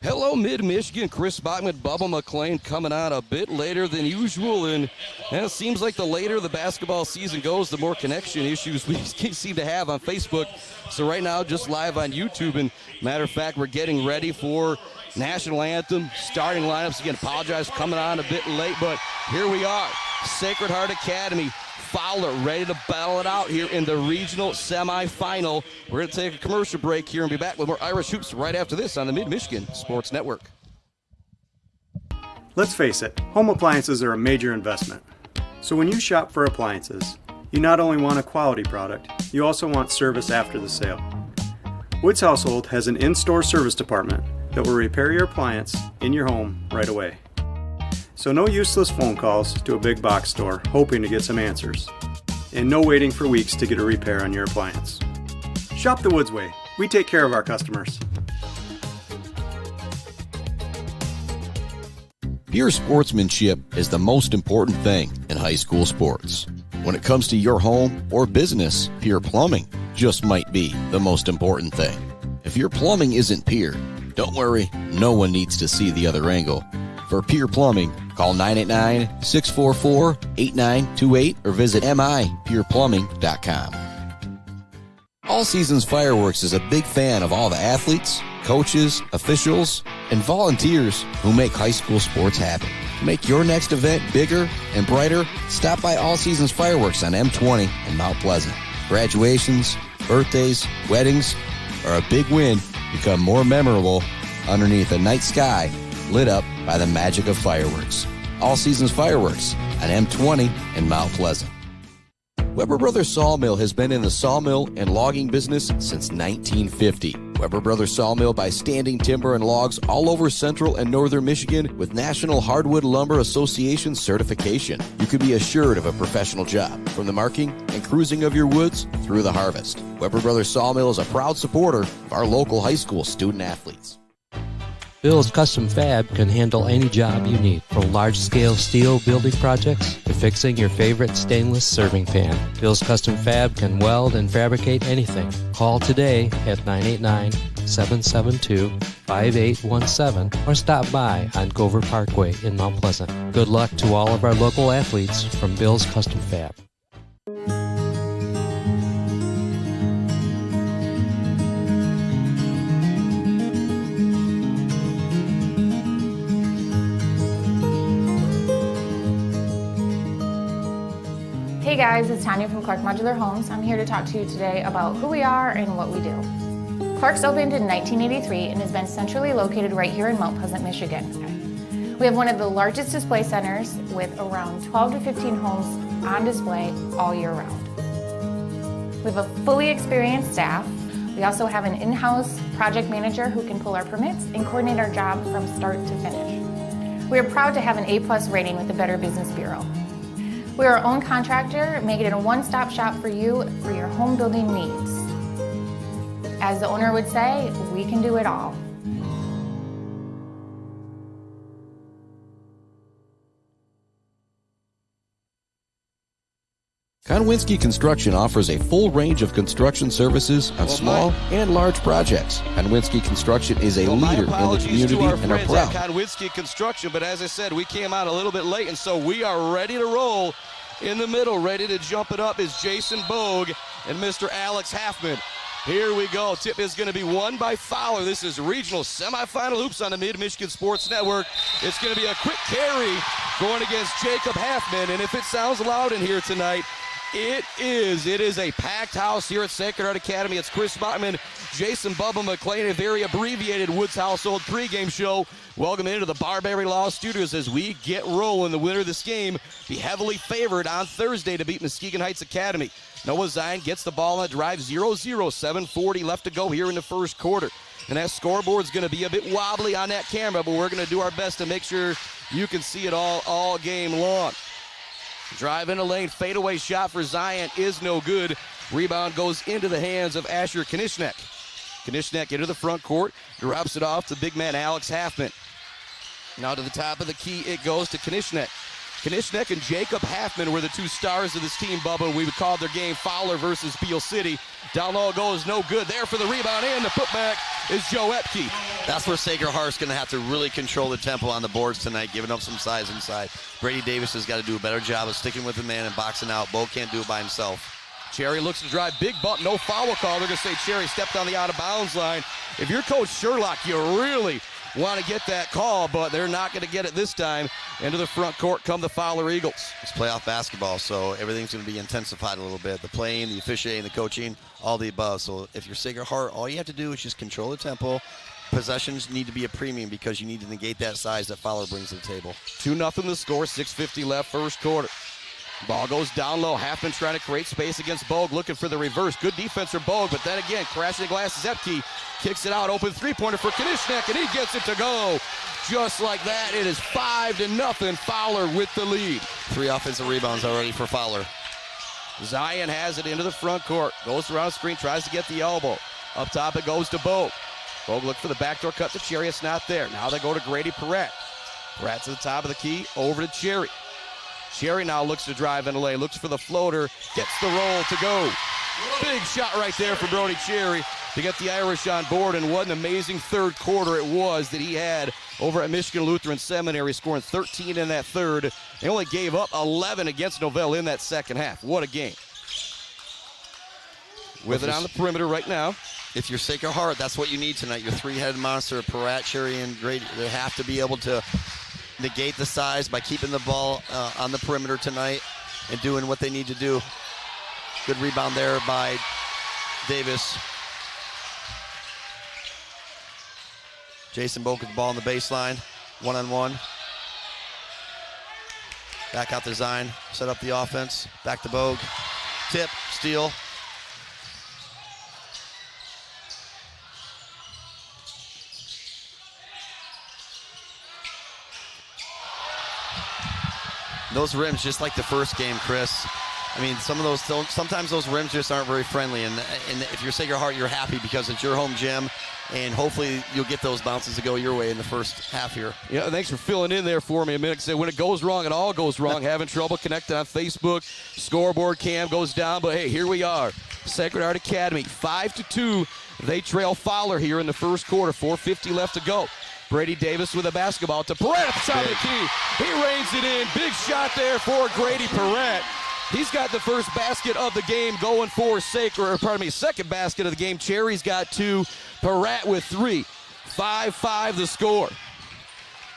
Hello, Mid-Michigan. Chris Bachman, Bubba McLean coming on a bit later than usual. And it seems like the later the basketball season goes, the more connection issues we seem to have on Facebook. So right now, just live on YouTube. And matter of fact, we're getting ready for National Anthem, starting lineups. Again, apologize for coming on a bit late, but here we are. Sacred Heart Academy. Fowler ready to battle it out here in the regional semifinal. We're going to take a commercial break here and be back with more Irish Hoops right after this on the Mid-Michigan Sports Network. Let's face it, home appliances are a major investment. So when you shop for appliances, you not only want a quality product, you also want service after the sale. Woods Household has an in-store service department that will repair your appliance in your home right away. So no useless phone calls to a big box store hoping to get some answers. And no waiting for weeks to get a repair on your appliance. Shop the Woods way. We take care of our customers. Pure sportsmanship is the most important thing in high school sports. When it comes to your home or business, Pure Plumbing just might be the most important thing. If your plumbing isn't pure, don't worry, no one needs to see the other angle. For Pure Plumbing, call 989-644-8928 or visit mipureplumbing.com. All Seasons Fireworks is a big fan of all the athletes, coaches, officials, and volunteers who make high school sports happen. To make your next event bigger and brighter, stop by All Seasons Fireworks on M20 in Mount Pleasant. Graduations, birthdays, weddings, or a big win become more memorable underneath a night sky lit up by the magic of fireworks. All Seasons Fireworks on M20 in Mount Pleasant. Weber Brothers Sawmill has been in the sawmill and logging business since 1950. Weber Brothers Sawmill buys standing timber and logs all over central and northern Michigan with National Hardwood Lumber Association certification. You can be assured of a professional job, from the marking and cruising of your woods through the harvest. Weber Brothers Sawmill is a proud supporter of our local high school student athletes. Bill's Custom Fab can handle any job you need, from large-scale steel building projects to fixing your favorite stainless serving pan. Bill's Custom Fab can weld and fabricate anything. Call today at 989-772-5817 or stop by on Gover Parkway in Mount Pleasant. Good luck to all of our local athletes from Bill's Custom Fab. Hey guys, it's Tanya from Clark Modular Homes. I'm here to talk to you today about who we are and what we do. Clark's opened in 1983 and has been centrally located right here in Mount Pleasant, Michigan. We have one of the largest display centers with around 12 to 15 homes on display all year round. We have a fully experienced staff. We also have an in-house project manager who can pull our permits and coordinate our job from start to finish. We are proud to have an A+ rating with the Better Business Bureau. We are our own contractor, making it a one-stop shop for you for your home building needs. As the owner would say, we can do it all. Konwinski Construction offers a full range of construction services on small and large projects. Konwinski Construction is a leader in the community and are proud. Konwinski Construction, but as I said, we came out a little bit late, and so we are ready to roll. In the middle, ready to jump it up is Jason Bogue and Mr. Alex Halfman. Here we go. Tip is going to be won by Fowler. This is regional semifinal hoops on the Mid-Michigan Sports Network. It's going to be a quick carry going against Jacob Halfman, and if it sounds loud in here tonight, it is. It is a packed house here at Sacred Heart Academy. It's Chris Bachman, Jason Bubba McLean, a very abbreviated Woods Household pregame show. Welcome into the Barbary Law Studios as we get rolling. The winner of this game be heavily favored on Thursday to beat Muskegon Heights Academy. Noah Zion gets the ball on a drive, 0-0, 7:40 left to go here in the first quarter. And that scoreboard's going to be a bit wobbly on that camera, but we're going to do our best to make sure you can see it all game long. Drive in the lane, fadeaway shot for Zion is no good. Rebound goes into the hands of Asher Knishnek. Knishnek into the front court, drops it off to big man Alex Halfman. Now to the top of the key it goes to Knishnek. Knishnek and Jacob Halfman were the two stars of this team, Bubba. We would call their game Fowler versus Beal City. Down low goes no good. There for the rebound and the putback is Joe Epke. That's where Sacred Heart's going to have to really control the tempo on the boards tonight, giving up some size inside. Brady Davis has got to do a better job of sticking with the man and boxing out. Bo can't do it by himself. Cherry looks to drive, big bump, no foul call. They're going to say Cherry stepped on the out-of-bounds line. If you're Coach Sherlock, you really want to get that call, but they're not going to get it this time. Into the front court come the Fowler Eagles. It's playoff basketball, so everything's going to be intensified a little bit. The playing, the officiating, the coaching, all the above. So if you're Sacred Heart, all you have to do is just control the tempo. Possessions need to be a premium because you need to negate that size that Fowler brings to the table. 2-0 the score, 6:50 left first quarter. Ball goes down low. Halfman trying to create space against Bogue, looking for the reverse. Good defense from Bogue, but then again, crashing the glass is Epke. Kicks it out, open three-pointer for Knishnek, and he gets it to go. Just like that, it is 5-0. Fowler with the lead. 3 offensive rebounds already for Fowler. Zion has it into the front court. Goes around the screen, tries to get the elbow. Up top it goes to Bogue. Bogue look for the backdoor cut to Cherry. It's not there. Now they go to Grady Perrette. Perrette to the top of the key, over to Cherry. Cherry now looks to drive in the lane, looks for the floater, gets the roll to go. Big shot right there for Brody Cherry to get the Irish on board, and what an amazing third quarter it was that he had over at Michigan Lutheran Seminary, scoring 13 in that third. They only gave up 11 against Novell in that second half. What a game. With it on the perimeter right now. If you're Sacred Heart, that's what you need tonight. Your three-headed monster, Perrette, Cherry, and Grady. They have to be able to negate the size by keeping the ball on the perimeter tonight and doing what they need to do. Good rebound there by Davis. Jason Boke with the ball on the baseline, one-on-one. Back out to Zion, set up the offense. Back to Bogue. Tip, steal. Those rims, just like the first game, Chris. I mean, sometimes those rims just aren't very friendly. And if you're Sacred Heart, you're happy because it's your home gym, and hopefully you'll get those bounces to go your way in the first half here. Yeah, thanks for filling in there for me a minute. When it goes wrong, it all goes wrong. Having trouble connecting on Facebook. Scoreboard cam goes down, but hey, here we are. Sacred Heart Academy, 5-2. They trail Fowler here in the first quarter. 4:50 left to go. Brady Davis with a basketball to Perrette at the top of the key. He reins it in. Big shot there for Grady Perrette. He's got the first basket of the game going for second basket of the game. Cherry's got 2. Perrette with 3. 5-5 the score.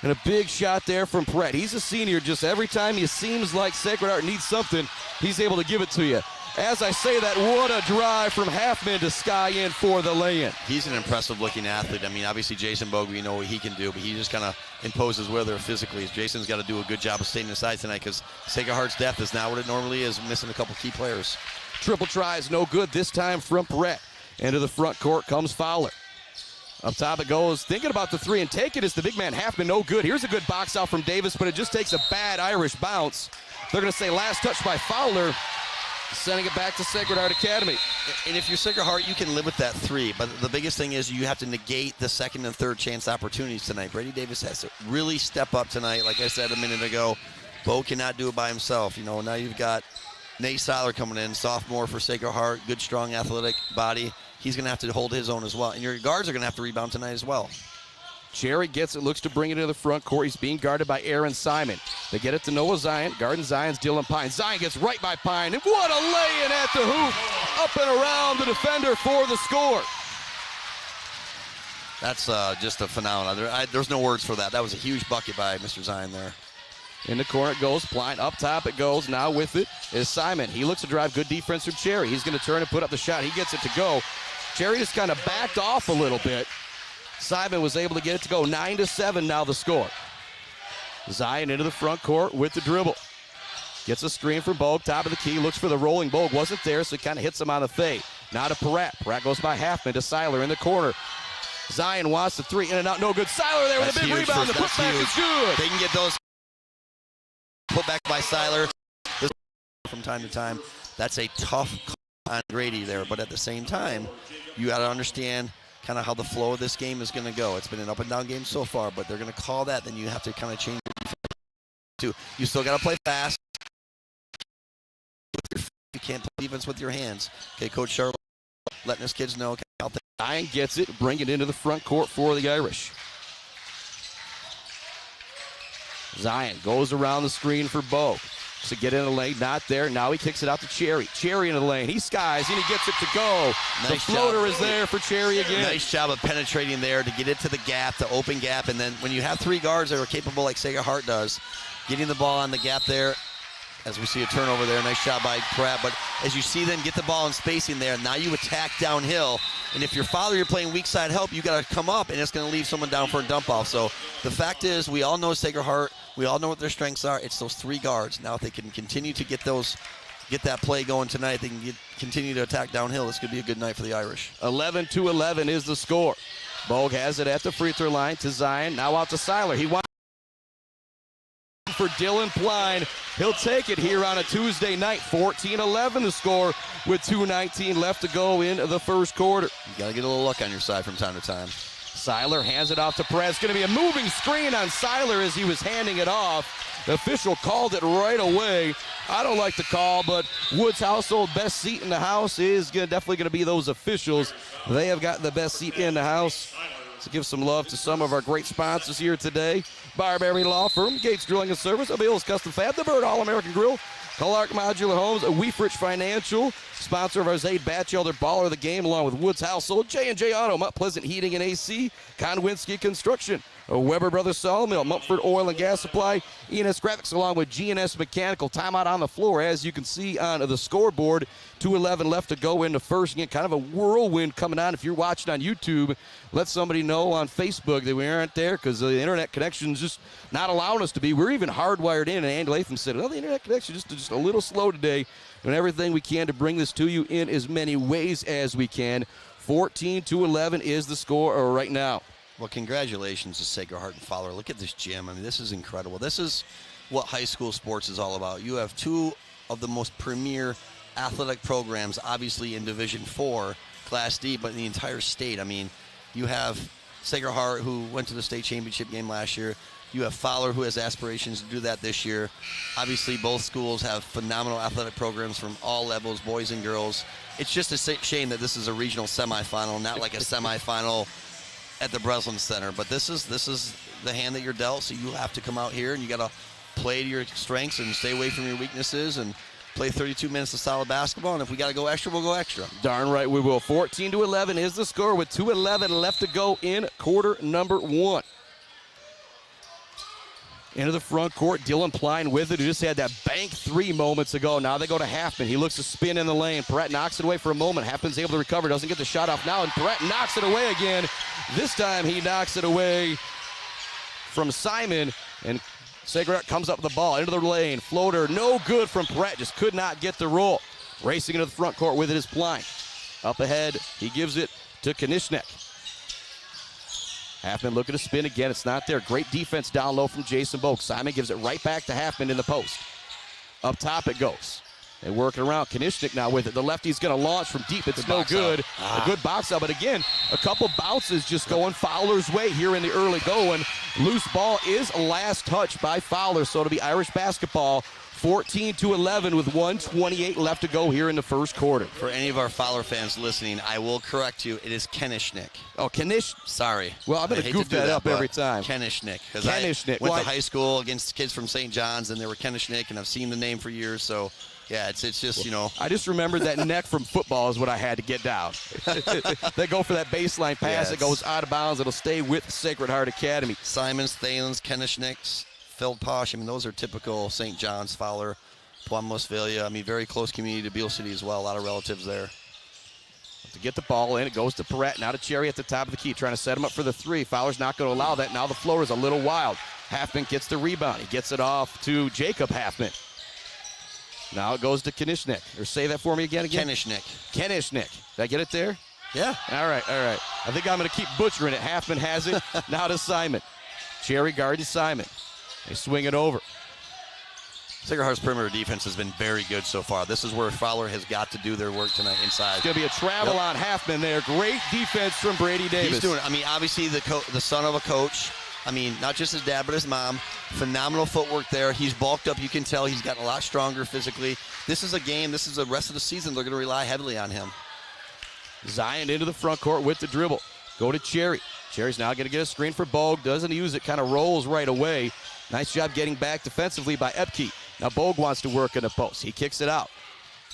And a big shot there from Perrette. He's a senior. Just every time he seems like Sacred Heart needs something, he's able to give it to you. As I say that, what a drive from Halfman to Sky in for the lay-in. He's an impressive-looking athlete. I mean, obviously Jason Bogue, we know what he can do, but he just kind of imposes where they're physically. Jason's got to do a good job of staying inside tonight because Sacred Heart's depth is not what it normally is, missing a couple key players. Triple tries, no good this time from Perrette. Into the front court comes Fowler. Up top it goes, thinking about the three and take it is the big man Halfman, no good. Here's a good box out from Davis, but it just takes a bad Irish bounce. They're going to say last touch by Fowler. Sending it back to Sacred Heart Academy. And if you're Sacred Heart, you can live with that 3. But the biggest thing is you have to negate the second and third chance opportunities tonight. Brady Davis has to really step up tonight. Like I said a minute ago, Bo cannot do it by himself. You know, now you've got Nate Seiler coming in, sophomore for Sacred Heart, good, strong, athletic body. He's going to have to hold his own as well. And your guards are going to have to rebound tonight as well. Cherry gets it, looks to bring it into the front court. He's being guarded by Aaron Simon. They get it to Noah Zion. Guarding Zion's Dylan Pine. Zion gets right by Pine. And what a lay-in at the hoop. Up and around the defender for the score. That's just a phenomenon. There's no words for that. That was a huge bucket by Mr. Zion there. In the corner it goes. Blind up top it goes. Now with it is Simon. He looks to drive. Good defense from Cherry. He's going to turn and put up the shot. He gets it to go. Cherry just kind of backed off a little bit. Simon was able to get it to go. 9-7 now the score. Zion into the front court with the dribble. Gets a screen from Bogue, top of the key, looks for the rolling. Bogue wasn't there, so he kind of hits him on the fade. Now to Perrette. Perrette goes by Halfman to Seiler in the corner. Zion wants the 3, in and out, no good. Seiler there with a big rebound. The putback is good. They can get those put back by Seiler from time to time. That's a tough call on Grady there, but at the same time, you got to understand kind of how the flow of this game is going to go. It's been an up and down game so far, but they're going to call that, then you have to kind of change to. You still got to play fast. You can't play defense with your hands. Okay, Coach Charlotte letting his kids know. Okay, Zion gets it, bring it into the front court for the Irish. Zion goes around the screen for Bo. To get in the lane, not there. Now he kicks it out to Cherry. Cherry into the lane. He skies and he gets it to go. Nice the floater job. is there for Cherry again. Nice job of penetrating there to get it to the gap, the open gap. And then when you have 3 guards that are capable like Sacred Heart does, getting the ball on the gap there, as we see a turnover there. Nice job by Pratt. But as you see them get the ball in spacing there, now you attack downhill. And if you're Fowler, you're playing weak side help, you got to come up, and it's going to leave someone down for a dump off. So the fact is, we all know Sacred Heart. We all know what their strengths are. It's those 3 guards. Now, if they can continue to get that play going tonight, they can continue to attack downhill. This could be a good night for the Irish. 11-11 is the score. Bogue has it at the free throw line to Zion. Now out to Seiler. He wants for Dylan Pline. He'll take it here on a Tuesday night. 14-11 the score with 2:19 left to go in the first quarter. You got to get a little luck on your side from time to time. Seiler hands it off to Perez. Going to be a moving screen on Seiler as he was handing it off. The official called it right away. I don't like the call, but Woods household best seat in the house is definitely going to be those officials. They have got the best seat in the house. To give some love to some of our great sponsors here today. Barberry Law Firm, Gates Drilling and Service, Abel's Custom Fab, The Bird All-American Grill, Clark Modular Homes, Weefrich Financial, sponsor of our Zaid Batchelder Baller of the Game, along with Woods Household, J&J Auto, Mount Pleasant Heating and AC, Konwinski Construction, Weber Brothers Sawmill, Mumford Oil and Gas Supply, E&S Graphics, along with G&S Mechanical. Timeout on the floor, as you can see on the scoreboard. 2:11 left to go in the first. Again, kind of a whirlwind coming on. If you're watching on YouTube, let somebody know on Facebook that we aren't there because the internet connection's just not allowing us to be. We're even hardwired in, and Andy Latham said, well, the internet connection is just a little slow today. Doing everything we can to bring this to you in as many ways as we can. 14-11 is the score right now. Well, congratulations to Sacred Heart and Fowler. Look at this gym. I mean, this is incredible. This is what high school sports is all about. You have 2 of the most premier athletic programs, obviously in Division IV, Class D, but in the entire state. I mean, you have Sacred Heart, who went to the state championship game last year. You have Fowler, who has aspirations to do that this year. Obviously, both schools have phenomenal athletic programs from all levels, boys and girls. It's just a shame that this is a regional semifinal, not like a semifinal at the Breslin Center. But this is the hand that you're dealt, so you have to come out here and you got to play to your strengths and stay away from your weaknesses and play 32 minutes of solid basketball, and if we got to go extra, we'll go extra. Darn right we will. 14-11 is the score with 2:11 left to go in quarter number 1. Into the front court, Dylan Pline with it, who just had that bank 3 moments ago. Now they go to Halfman. He looks to spin in the lane. Perrett knocks it away for a moment. Halfman's able to recover, doesn't get the shot off now, and Perrett knocks it away again. This time he knocks it away from Simon, and Sacred Heart comes up with the ball into the lane. Floater, no good from Perrett, just could not get the roll. Racing into the front court with it is Pline. Up ahead, he gives it to Konishnek. Halfman looking to spin again. It's not there. Great defense down low from Jason Bogue. Simon gives it right back to Halfman in the post. Up top it goes. They work it around. Konishnek now with it. The lefty's going to launch from deep. It's no good. A good box out. But again, a couple bounces just going Fowler's way here in the early going. Loose ball is last touch by Fowler. So it'll be Irish basketball. 14-11 with 1:28 left to go here in the first quarter. For any of our Fowler fans listening, I will correct you. It is Konishnek. Oh, Sorry. Well, I'm going to goof that up every time. Konishnek. Because I went to high school against kids from St. John's, and they were Konishnek, and I've seen the name for years. So, yeah, it's just, you know. I just remembered that neck from football is what I had to get down. They go for that baseline pass. It goes out of bounds. It'll stay with Sacred Heart Academy. Simons, Thalens, Konishnek, Phil Posh. I mean, those are typical St. John's, Fowler, Plum, Westphalia. I mean, very close community to Beale City as well. A lot of relatives there. To get the ball in, it goes to Perrett. Now to Cherry at the top of the key, trying to set him up for the 3. Fowler's not going to allow that. Now the floor is a little wild. Halfman gets the rebound. He gets it off to Jacob Halfman. Now it goes to Konishnek. Or say that for me again. Konishnek. Did I get it there? Yeah. All right. I think I'm going to keep butchering it. Halfman has it. Now to Simon. Cherry guarding Simon. They swing it over. Sacred Heart's perimeter defense has been very good so far. This is where Fowler has got to do their work tonight inside. It's going to be a travel on Halfman there. Great defense from Brady Davis. He's doing it. I mean, obviously the son of a coach, I mean, not just his dad, but his mom. Phenomenal footwork there. He's bulked up. You can tell he's gotten a lot stronger physically. This is a game. This is the rest of the season. They're going to rely heavily on him. Zion into the front court with the dribble. Go to Cherry. Cherry's now going to get a screen for Bogue. Doesn't use it. Kind of rolls right away. Nice job getting back defensively by Epke. Now Bogue wants to work in the post. He kicks it out.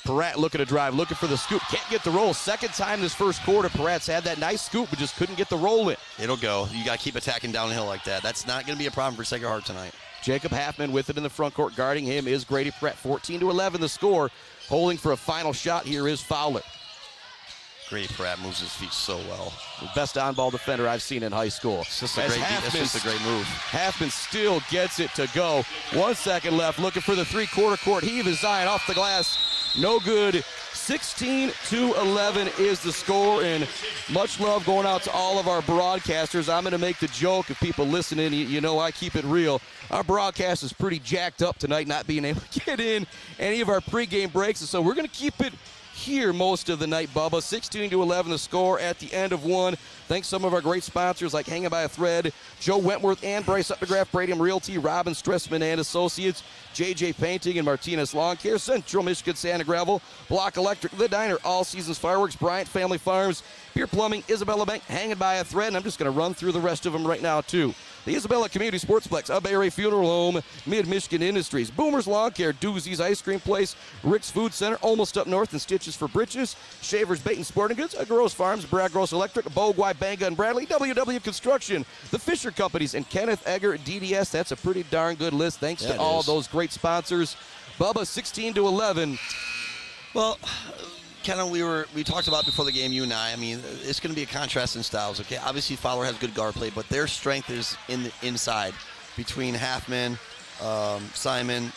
Peratt looking to drive, looking for the scoop. Can't get the roll. Second time this first quarter, Peratt's had that nice scoop, but just couldn't get the roll in. It'll go. You got to keep attacking downhill like that. That's not going to be a problem for Sacred Heart tonight. Jacob Halfman with it in the front court. Guarding him is Grady Peratt. 14-11 the score. Holding for a final shot here is Fowler. Grady Peratt moves his feet so well. The best on-ball defender I've seen in high school. It's just a great move. Halfman still gets it to go. 1 second left. Looking for the three-quarter court heave is Zion off the glass. No good. 16-11 is the score, and much love going out to all of our broadcasters. I'm going to make the joke, if people listening, you know I keep it real. Our broadcast is pretty jacked up tonight, not being able to get in any of our pregame breaks, and so we're going to keep it here most of the night, Bubba. 16-11 the score at the end of one. Thanks some of our great sponsors like Hanging by a Thread, Joe Wentworth and Bryce Updegraff, Pregame Realty, Robin Stressman and Associates, JJ Painting and Martinez Lawn Care, Central Michigan Sand and Gravel, Block Electric, The Diner, All Seasons Fireworks, Bryant Family Farms, Beer Plumbing, Isabella Bank, Hanging by a Thread, and I'm just going to run through the rest of them right now too. The Isabella Community Sportsplex, A Bay Area Funeral Home, Mid-Michigan Industries, Boomer's Lawn Care, Doozy's Ice Cream Place, Rick's Food Center, Almost Up North and Stitches for Britches, Shaver's Bait and Sporting Goods, Gross Farms, Brad Gross Electric, Bogue, Banga and Bradley, WW Construction, The Fisher Companies, and Kenneth Egger DDS. That's a pretty darn good list. Thanks to all those great sponsors. Bubba, 16-11. Well, kind of we talked about before the game, you and I mean, it's going to be a contrast in styles, okay? Obviously, Fowler has good guard play, but their strength is in the inside between Halfman, Simon,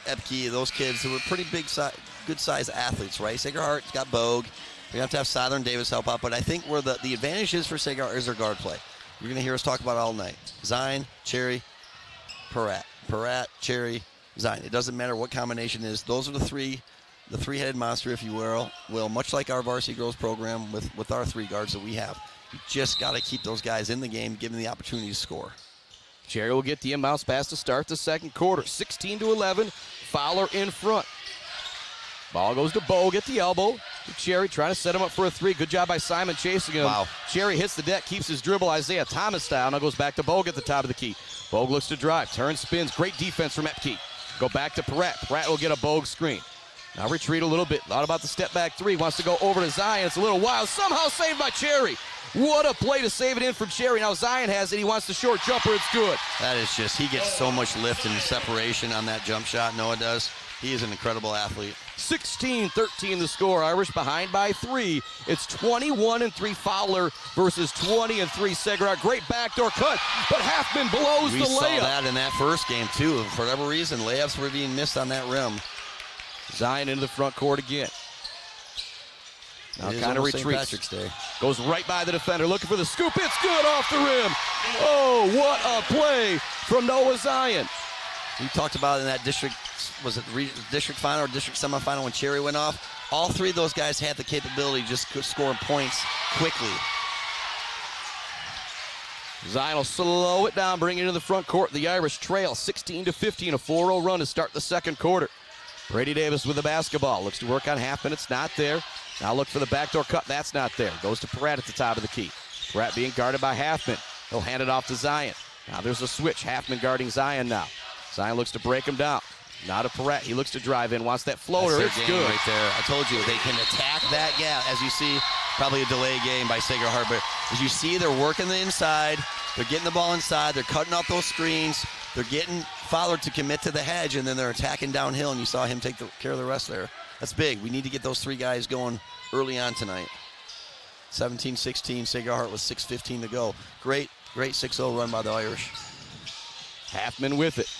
Epke, those kids who are pretty good-sized athletes, right? Sacred Heart's got Bogue. We have to have Southern and Davis help out, but I think where the advantage is for Sacred Heart is their guard play. You're going to hear us talk about it all night. Zion, Cherry, Peratt, Cherry, Zion. It doesn't matter what combination it is. Those are the three-headed monster, if you will, much like our varsity girls program with our three guards that we have. You just got to keep those guys in the game, give them the opportunity to score. Cherry will get the inbounds pass to start the second quarter. 16-11, Fowler in front. Ball goes to Bogue at the elbow. Cherry trying to set him up for a three. Good job by Simon chasing him. Wow. Cherry hits the deck, keeps his dribble, Isaiah Thomas style. Now goes back to Bogue at the top of the key. Bogue looks to drive, turns, spins. Great defense from Epke. Go back to Peratt. Peratt will get a Bogue screen. Now retreat a little bit. Thought about the step back three. Wants to go over to Zion. It's a little wild. Somehow saved by Cherry. What a play to save it in from Cherry. Now Zion has it. He wants the short jumper. It's good. That is just, he gets so much lift and separation on that jump shot. Noah does. He is an incredible athlete. 16-13 the score. Irish behind by 3. It's 21-3 Fowler versus 20-3 Sacred Heart. Great backdoor cut, but Halfman blows the layup. We saw that in that first game too. For whatever reason, layups were being missed on that rim. Zion into the front court again. Now kind of retreats. St. Patrick's Day. Goes right by the defender, looking for the scoop. It's good off the rim. Oh, what a play from Noah Zion. We talked about in that district, was it district final or district semifinal when Cherry went off? All three of those guys had the capability to just score points quickly. Zion will slow it down, bring it into the front court. The Irish trail 16-15, a 4-0 run to start the second quarter. Brady Davis with the basketball. Looks to work on Halfman. It's not there. Now look for the backdoor cut. That's not there. Goes to Peratt at the top of the key. Peratt being guarded by Halfman. He'll hand it off to Zion. Now there's a switch. Halfman guarding Zion now. Zion looks to break him down. Now to Peratt. He looks to drive in. Wants that floater. It's good. Right there. I told you, they can attack that gap. As you see, probably a delay game by Sacred Heart. But as you see, they're working the inside. They're getting the ball inside. They're cutting off those screens. They're getting Fowler to commit to the hedge, and then they're attacking downhill, and you saw him take care of the rest there. That's big. We need to get those three guys going early on tonight. 17-16, Sacred Heart with 6:15 to go. Great 6-0 run by the Irish. Halfman with it.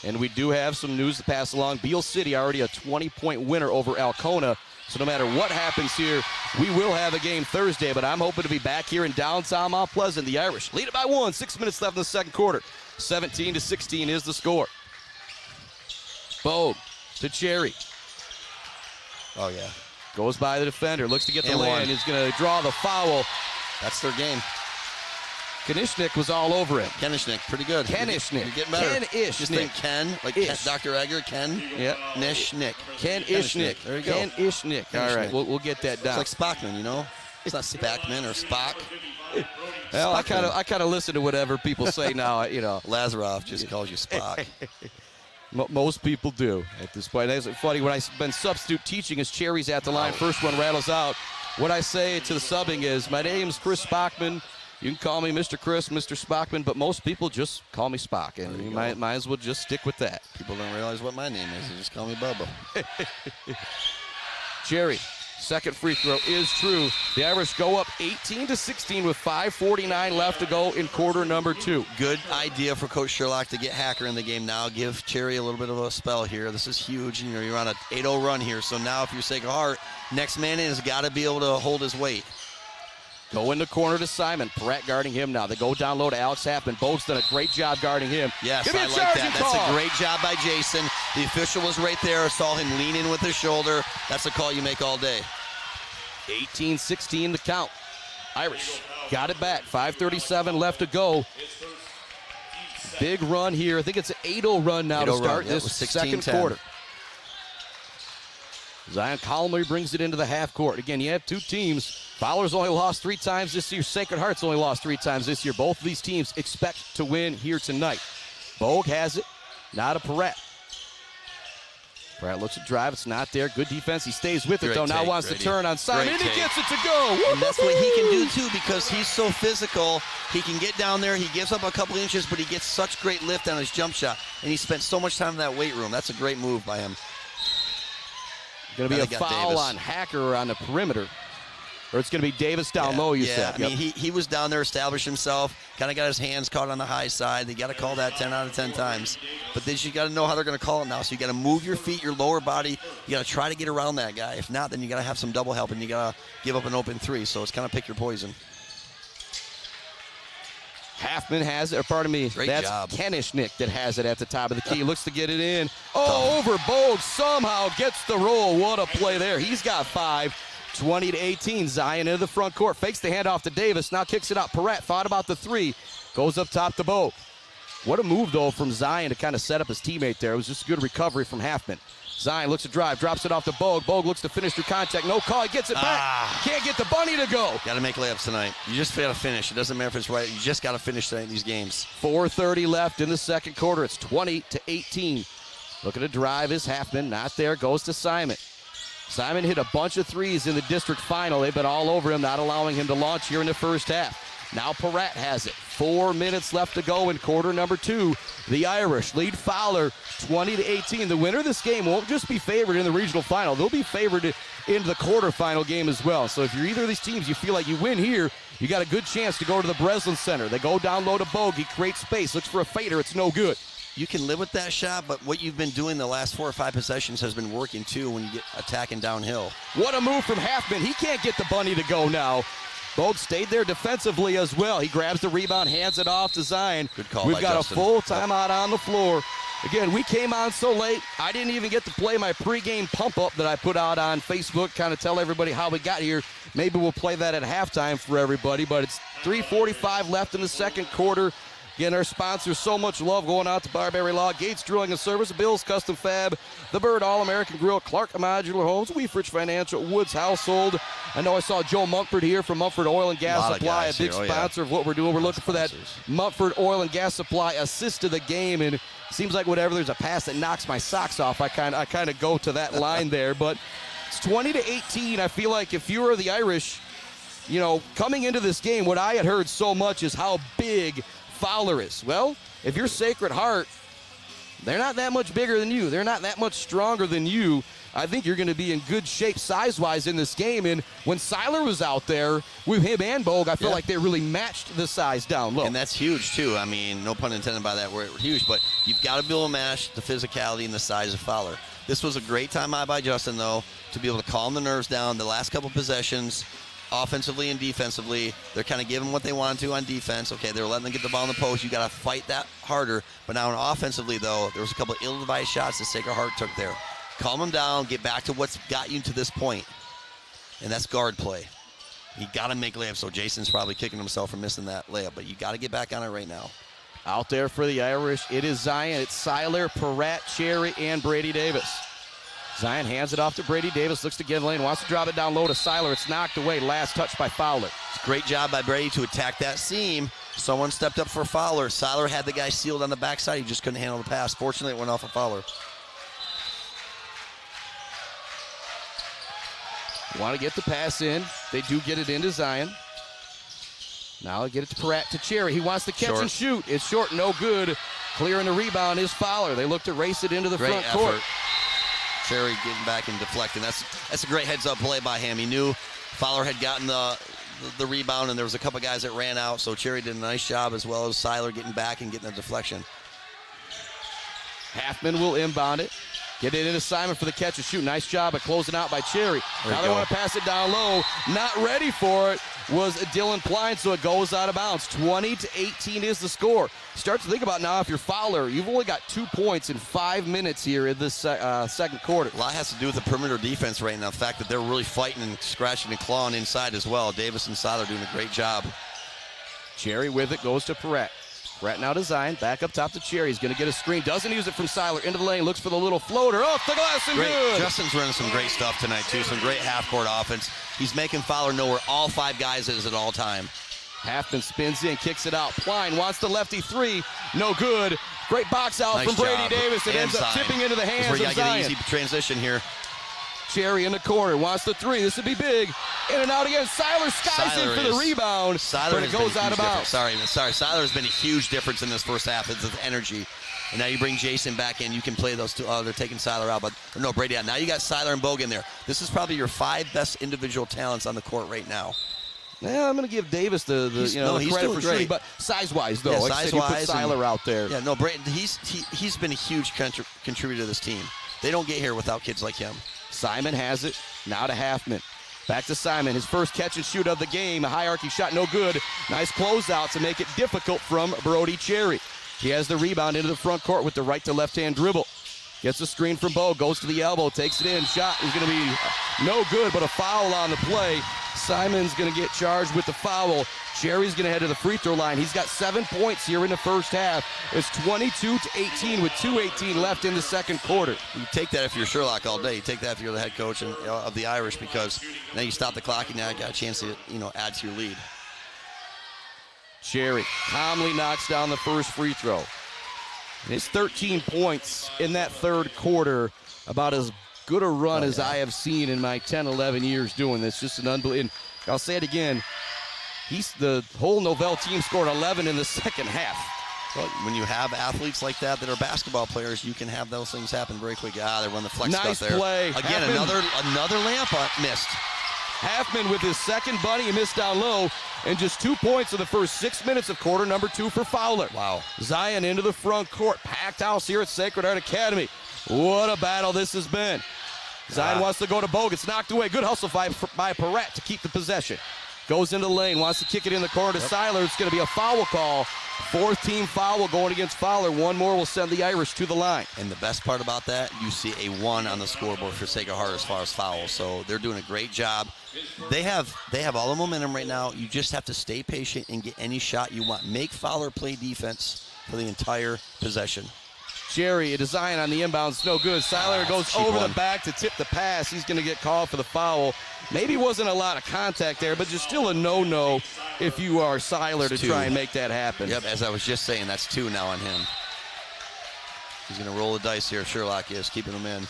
And we do have some news to pass along. Beale City already a 20-point winner over Alcona. So no matter what happens here, we will have a game Thursday, but I'm hoping to be back here in downtown Mount Pleasant. The Irish lead it by 1, 6 minutes left in the second quarter. 17-16 is the score. Bogue to Cherry. Oh, yeah. Goes by the defender, looks to get the lane. He's going to draw the foul. That's their game. Kanishnik was all over him. Kenishnik, pretty good. Kenishnik. You're getting better. Ken-ishnik. Just think Ken, like Ken, Dr. Egger, Ken. Yep. Nishnik. Ken-ishnik. There you go. Ken-ishnik. All right, we'll get that down. It's like Spockman, you know? It's not Spackman or Spock. Well, I kind of listen to whatever people say now, you know. Lazaroff just calls you Spock. Most people do at this point. It's funny, when I've been substitute teaching as Cherry's at the line, first one rattles out. What I say to the subbing is, my name's Chris Spockman. You can call me Mr. Chris, Mr. Spockman, but most people just call me Spock, and you might as well just stick with that. People don't realize what my name is. They just call me Bubba. Cherry, second free throw is true. The Irish go up 18-16 with 5:49 left to go in quarter number 2. Good idea for Coach Sherlock to get Hacker in the game now. Give Cherry a little bit of a spell here. This is huge. You're on an 8-0 run here. So now if you're Sacred Heart, next man in has got to be able to hold his weight. Go in the corner to Simon. Pratt guarding him now. They go down low to Alex Haffman. Bogue's done a great job guarding him. Yes, Give me I a like charging that. call. That's a great job by Jason. The official was right there. Saw him lean in with his shoulder. That's a call you make all day. 18-16 the count. Irish got it back. 5:37 left to go. Big run here. I think it's an 8-0 run now to start this second quarter. Zion Colomby brings it into the half court. Again, you have two teams. Fowler's only lost 3 times this year. Sacred Heart's only lost 3 times this year. Both of these teams expect to win here tonight. Bogue has it. Now to Pratt. Pratt looks to drive. It's not there. Good defense. He stays with it, though. Now wants to turn on Simon, and he gets it to go. And that's what he can do, too, because he's so physical. He can get down there. He gives up a couple inches, but he gets such great lift on his jump shot. And he spent so much time in that weight room. That's a great move by him. Going to be a foul on Hacker on the perimeter. Or it's going to be Davis down low, you said. I mean, he was down there, established himself, kind of got his hands caught on the high side. They got to call that 10 out of 10 times. But then you got to know how they're going to call it now. So you got to move your feet, your lower body. You got to try to get around that guy. If not, then you got to have some double help, and you got to give up an open 3. So it's kind of pick your poison. Haffman has it, or pardon me, that's Kenishnik that has it at the top of the key. Looks to get it in. Oh, over Bogue, somehow gets the roll. What a play there. He's got 5. 20-18. Zion into the front court. Fakes the handoff to Davis. Now kicks it out. Perrette thought about the 3. Goes up top to Bogue. What a move, though, from Zion to kind of set up his teammate there. It was just a good recovery from Haffman. Zion looks to drive, drops it off to Bogue. Bogue looks to finish through contact. No call. He gets it back. Can't get the bunny to go. Got to make layups tonight. You just got to finish. It doesn't matter if it's right. You just got to finish tonight in these games. 4:30 left in the second quarter. It's 20-18. Looking to drive is Haffman. Not there. Goes to Simon. Simon hit a bunch of 3s in the district final. They've been all over him, not allowing him to launch here in the first half. Now Perrette has it. 4 minutes left to go in quarter number 2. The Irish lead Fowler 20-18. The winner of this game won't just be favored in the regional final. They'll be favored in the quarterfinal game as well. So if you're either of these teams, you feel like you win here, you got a good chance to go to the Breslin Center. They go down low to Bogue. He creates space, looks for a fader. It's no good. You can live with that shot, but what you've been doing the last 4 or 5 possessions has been working, too, when you get attacking downhill. What a move from Haffman. He can't get the bunny to go now. Bogue stayed there defensively as well. He grabs the rebound, hands it off to Zion. Good call. We've got Justin. A full timeout on the floor. Again, we came on so late, I didn't even get to play my pregame pump-up that I put out on Facebook, kind of tell everybody how we got here. Maybe we'll play that at halftime for everybody, but it's 3:45 left in the second quarter. Again, our sponsors, so much love going out to Barberry Law, Gates Drilling and Service, Bill's Custom Fab, The Bird All-American Grill, Clark Modular Homes, Weefridge Financial, Woods Household. I know I saw Joe Mumford here from Mumford Oil and Gas Supply, a big sponsor of what we're doing. We're looking for that Mumford Oil and Gas Supply assist to the game, and it seems like whenever there's a pass that knocks my socks off, I kind of go to that line there. But it's 20-18. I feel like if you were the Irish, you know, coming into this game, what I had heard so much is how big Fowler is. Well, if you're Sacred Heart, they're not that much bigger than you. They're not that much stronger than you. I think you're going to be in good shape size-wise in this game. And when Seiler was out there with him and Bogue, I feel like they really matched the size down low. And that's huge, too. I mean, no pun intended by that word, huge. But you've got to be able to match the physicality and the size of Fowler. This was a great timeout by Justin, though, to be able to calm the nerves down the last couple possessions. Offensively and defensively, they're kind of giving what they wanted to on defense. Okay, they're letting them get the ball in the post. You got to fight that harder. But now offensively, though, there was a couple of ill-advised shots that Sacred Heart took there. Calm them down, get back to what's got you to this point, and that's guard play. You got to make layups, so Jason's probably kicking himself for missing that layup, but you got to get back on it right now. Out there for the Irish, it is Zion. It's Seiler, Peratt, Cherry, and Brady Davis. Zion hands it off to Brady Davis, looks to give lane, wants to drop it down low to Seiler. It's knocked away, last touch by Fowler. It's a great job by Brady to attack that seam. Someone stepped up for Fowler. Seiler had the guy sealed on the backside. He just couldn't handle the pass. Fortunately, it went off of Fowler. Want to get the pass in. They do get it into Zion. Now they get it to Peratt to Cherry. He wants to catch and shoot. It's short, no good. Clearing the rebound is Fowler. They look to race it into the front court. Cherry getting back and deflecting. That's a great heads-up play by him. He knew Fowler had gotten the rebound, and there was a couple guys that ran out, so Cherry did a nice job, as well as Seiler getting back and getting the deflection. Halfman will inbound it. Get it into Simon for the catch and shoot. Nice job at closing out by Cherry. Now they want to pass it down low. Not ready for it was Dylan Pline, so it goes out of bounds. 20-18 is the score. Start to think about now, if you're Fowler, you've only got 2 points in 5 minutes here in this second quarter. A lot has to do with the perimeter defense right now. The fact that they're really fighting and scratching and clawing inside as well. Davis and Seiler doing a great job. Cherry with it, goes to Peratt. Peratt now to Zion, back up top to Cherry. He's going to get a screen. Doesn't use it from Seiler. Into the lane, looks for the little floater. Off the glass and good. Justin's running some great stuff tonight, too. Some great half-court offense. He's making Fowler know where all 5 guys is at all time. Halfman spins in, kicks it out. Pline wants the lefty 3. No good. Great box out from Brady Davis. It ends up tipping into the hands of Zion. That's where you got to get an easy transition here. Cherry in the corner, wants the 3. This would be big. In and out again. Seiler skies in for the rebound, but it goes out of bounds. Sorry. Seiler has been a huge difference in this first half. It's the energy. And now you bring Jason back in. You can play those two. They're taking Seiler out, but no, Brady out. Now you got Seiler and Bogue in there. This is probably your 5 best individual talents on the court right now. Yeah, I'm going to give Davis the credit for shooting, but size-wise, though. Like size-wise, you put Seiler out there. Yeah, no, Brady, he's been a huge contributor to this team. They don't get here without kids like him. Simon has it. Now to Halfman. Back to Simon. His first catch and shoot of the game. A high-arcing shot, no good. Nice closeout to make it difficult from Brody Cherry. He has the rebound into the front court with the right to left-hand dribble. Gets a screen from Bo. Goes to the elbow. Takes it in. Shot is going to be no good, but a foul on the play. Simon's going to get charged with the foul. Cherry's going to head to the free throw line. He's got 7 points here in the first half. It's 22-18 with 2:18 left in the second quarter. You take that if you're Sherlock all day. You take that if you're the head coach of the Irish, because now you stop the clock and now you got a chance to add to your lead. Cherry calmly knocks down the first free throw. And it's 13 points in that third quarter. About as good a run as I have seen in my 10, 11 years doing this. Just an unbelievable. I'll say it again. The whole Novell team scored 11 in the second half. Well, when you have athletes like that are basketball players, you can have those things happen very quick. They run the flex nice stuff there. Play. Again, Halfman, another layup missed. Halfman with his second bunny. He missed down low. And just 2 points in the first 6 minutes of quarter number 2 for Fowler. Wow. Zion into the front court. Packed house here at Sacred Heart Academy. What a battle this has been. Zion wants to go to Bogue. It's knocked away. Good hustle by Peratt to keep the possession. Goes into the lane. Wants to kick it in the corner to Seiler. It's going to be a foul call. 4th team foul going against Fowler. One more will send the Irish to the line. And the best part about that, you see a 1 on the scoreboard for Sacred Heart as far as fouls. So they're doing a great job. They have all the momentum right now. You just have to stay patient and get any shot you want. Make Fowler play defense for the entire possession. Cherry, a design on the inbounds, no good. Seiler goes over the back to tip the pass. He's going to get called for the foul. Maybe wasn't a lot of contact there, but just still a no-no if you are Seiler to try and make that happen. Yep, as I was just saying, that's 2 now on him. He's going to roll the dice here. Sherlock is keeping him in.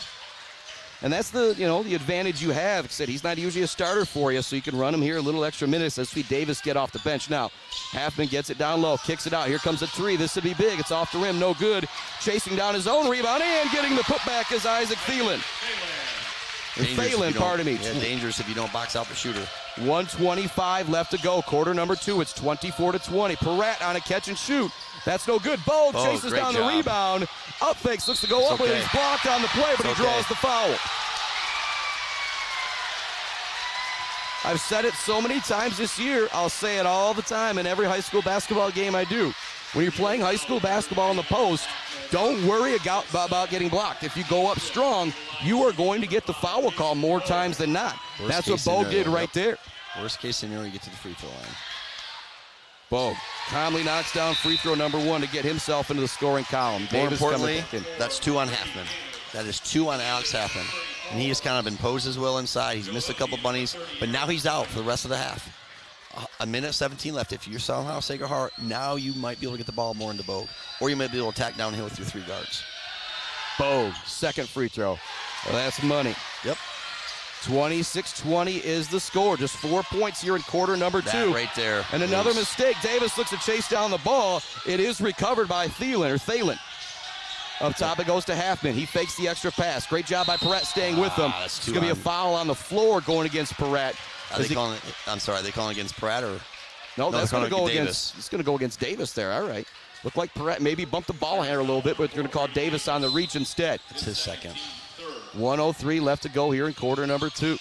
And that's the advantage you have. Like I said, he's not usually a starter for you, so you can run him here a little extra minutes. Let's see Davis get off the bench now. Halfman gets it down low, kicks it out. Here comes a 3. This would be big. It's off the rim, no good. Chasing down his own rebound and getting the putback is Isaac Thielen. Phelan, pardon me. Yeah, dangerous if you don't box out the shooter. 1:25 left to go. Quarter number 2. It's 24-20. Peratt on a catch and shoot. That's no good. Bo chases down the rebound. Up fakes, looks to go up, but he's blocked on the play, but he draws the foul. I've said it so many times this year. I'll say it all the time in every high school basketball game I do. When you're playing high school basketball in the post, don't worry about getting blocked. If you go up strong, you are going to get the foul call more times than not. That's what Bo did right there. Worst case scenario, you get to the free throw line. Bogue calmly knocks down free throw number 1 to get himself into the scoring column. More Davis importantly, coming back in. that's 2 on Halfman. That is 2 on Alex Halfman. And he has kind of imposed his will inside. He's missed a couple bunnies, but now he's out for the rest of the half. A minute 17 left. If you're somehow Sacred Heart, now you might be able to get the ball more into Bogue. Or you might be able to attack downhill with your 3 guards. Bogue, second free throw. Well, that's money. Yep. 26-20 is the score. Just 4 points here in quarter number 2. That right there. And another mistake. Davis looks to chase down the ball. It is recovered by Thielen. Up top it goes to Halfman. He fakes the extra pass. Great job by Perrette staying with them. That's It's going to be a foul on the floor going against Perrette. Are they calling against Pratt or? No, that's going to go Davis. against. It's going to go against Davis there. All right. Looked like Perrette maybe bumped the ball handler a little bit, but they're going to call Davis on the reach instead. It's his second. 1:03 left to go here in quarter number 2.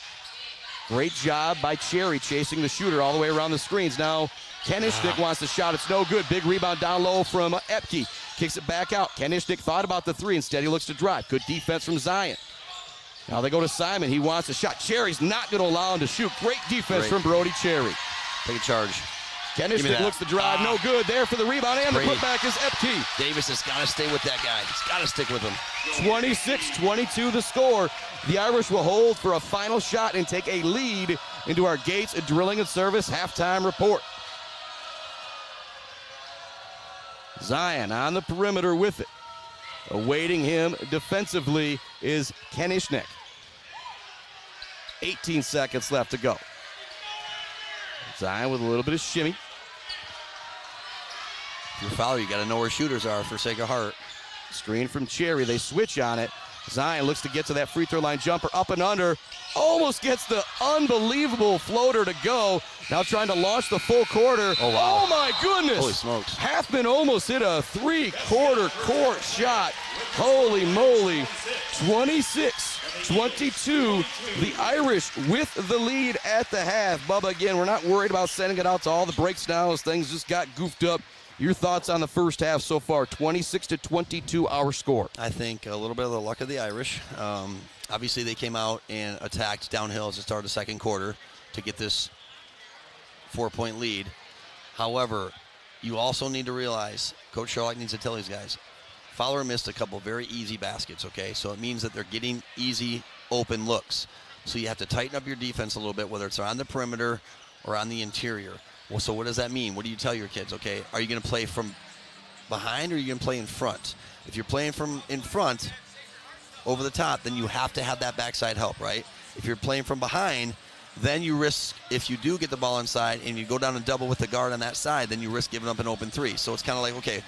Great job by Cherry chasing the shooter all the way around the screens. Now Kenishnik wants the shot. It's no good. Big rebound down low from Epke. Kicks it back out. Kenishnik thought about the 3. Instead, he looks to drive. Good defense from Zion. Now they go to Simon. He wants a shot. Cherry's not going to allow him to shoot. Great defense from Brody Cherry. Take a charge. Kenishnik looks to drive. No good. There for the rebound. And Brady. the putback is Epke. Davis has got to stay with that guy. He's got to stick with him. 26-22 the score. The Irish will hold for a final shot and take a lead into our Gates Drilling and Service halftime report. Zion on the perimeter with it. Awaiting him defensively is Kenishnik. 18 seconds left to go. Zion with a little bit of shimmy. If you're Fowler, you got to know where shooters are for Sacred Heart. Screen from Cherry. They switch on it. Zion looks to get to that free throw line jumper. Up and under. Almost gets the unbelievable floater to go. Now trying to launch the full quarter. Oh, wow. Oh my goodness. Holy smokes. Halfman almost hit a 3/4 court shot. Holy moly. 26-22. The Irish with the lead at the half. Bubba, again, we're not worried about sending it out to all the breaks now as things just got goofed up. Your thoughts on the first half so far? 26-22 our score. I think a little bit of the luck of the Irish. Obviously, they came out and attacked downhill at the start of the second quarter to get this 4-point lead. However, you also need to realize, Coach Sherlock needs to tell these guys, Fowler missed a couple very easy baskets, okay? So it means that they're getting easy, open looks. So you have to tighten up your defense a little bit, whether it's on the perimeter or on the interior. Well, so what does that mean? What do you tell your kids, okay? Are you going to play from behind or are you going to play in front? If you're playing from in front, over the top, then you have to have that backside help, right? If you're playing from behind, then you risk, if you do get the ball inside and you go down and double with the guard on that side, then you risk giving up an open 3. So it's kind of like, okay,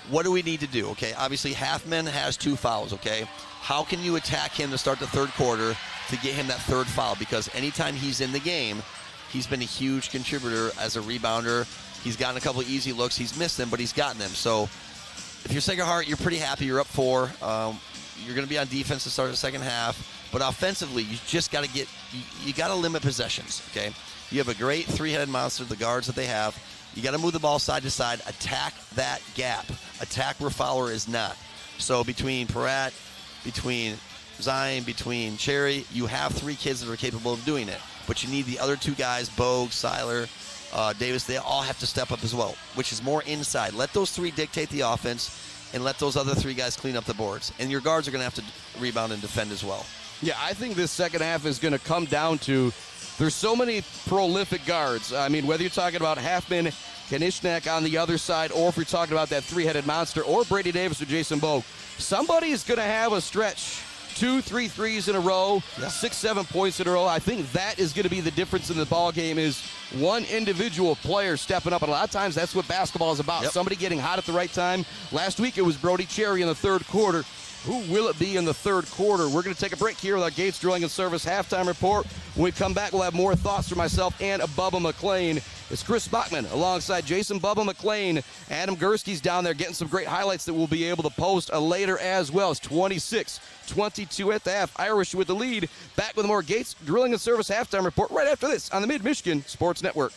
what do we need to do, okay? Obviously, Halfman has 2 fouls, okay? How can you attack him to start the third quarter to get him that 3rd foul? Because anytime he's in the game, he's been a huge contributor as a rebounder. He's gotten a couple of easy looks. He's missed them, but he's gotten them. So if you're Sacred Heart, you're pretty happy. You're up 4. You're going to be on defense to start the second half. But offensively, you just got to you got to limit possessions, okay? You have a great 3-headed monster, the guards that they have. You got to move the ball side to side, attack that gap, attack where Fowler is not. So between Perrette, between Zion, between Cherry, you have 3 kids that are capable of doing it. But you need the other 2 guys, Bogue, Seiler, Davis, they all have to step up as well, which is more inside. Let those 3 dictate the offense and let those other 3 guys clean up the boards. And your guards are going to have to rebound and defend as well. Yeah, I think this second half is going to come down to there's so many prolific guards. I mean, whether you're talking about Halfman, Kenishnik on the other side, or if you're talking about that 3-headed monster, or Brady Davis or Jason Bogue, somebody's going to have a stretch. 2, 3 threes in a row, 6, 7 points in a row. I think that is going to be the difference in the ball game is one individual player stepping up. And a lot of times that's what basketball is about. Somebody getting hot at the right time. Last week it was Brody Cherry in the third quarter. Who will it be in the third quarter? We're going to take a break here with our Gates Drilling and Service halftime report. When we come back, we'll have more thoughts from myself and Bubba McLean. It's Chris Bachman alongside Jason Bubba McLean. Adam Gursky's down there getting some great highlights that we'll be able to post later as well. It's 26-22 at the half. Irish with the lead. Back with more Gates Drilling and Service halftime report right after this on the Mid-Michigan Sports Network.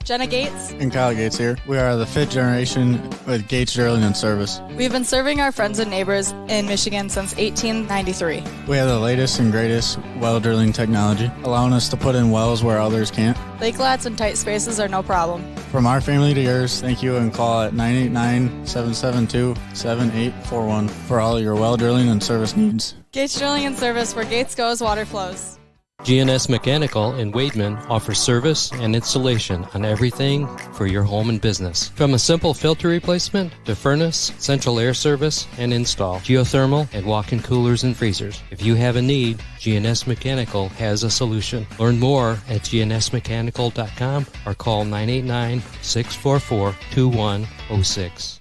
Jenna Gates. And Kyle Gates here. We are the 5th generation with Gates Drilling and Service. We've been serving our friends and neighbors in Michigan since 1893. We have the latest and greatest well drilling technology, allowing us to put in wells where others can't. Lake lots and tight spaces are no problem. From our family to yours, thank you, and call at 989-772-7841 for all your well drilling and service needs. Gates Drilling and Service, where Gates goes, water flows. GNS Mechanical in Wademan offers service and installation on everything for your home and business. From a simple filter replacement to furnace, central air service, and install, geothermal, and walk-in coolers and freezers. If you have a need, GNS Mechanical has a solution. Learn more at gnsmechanical.com or call 989-644-2106.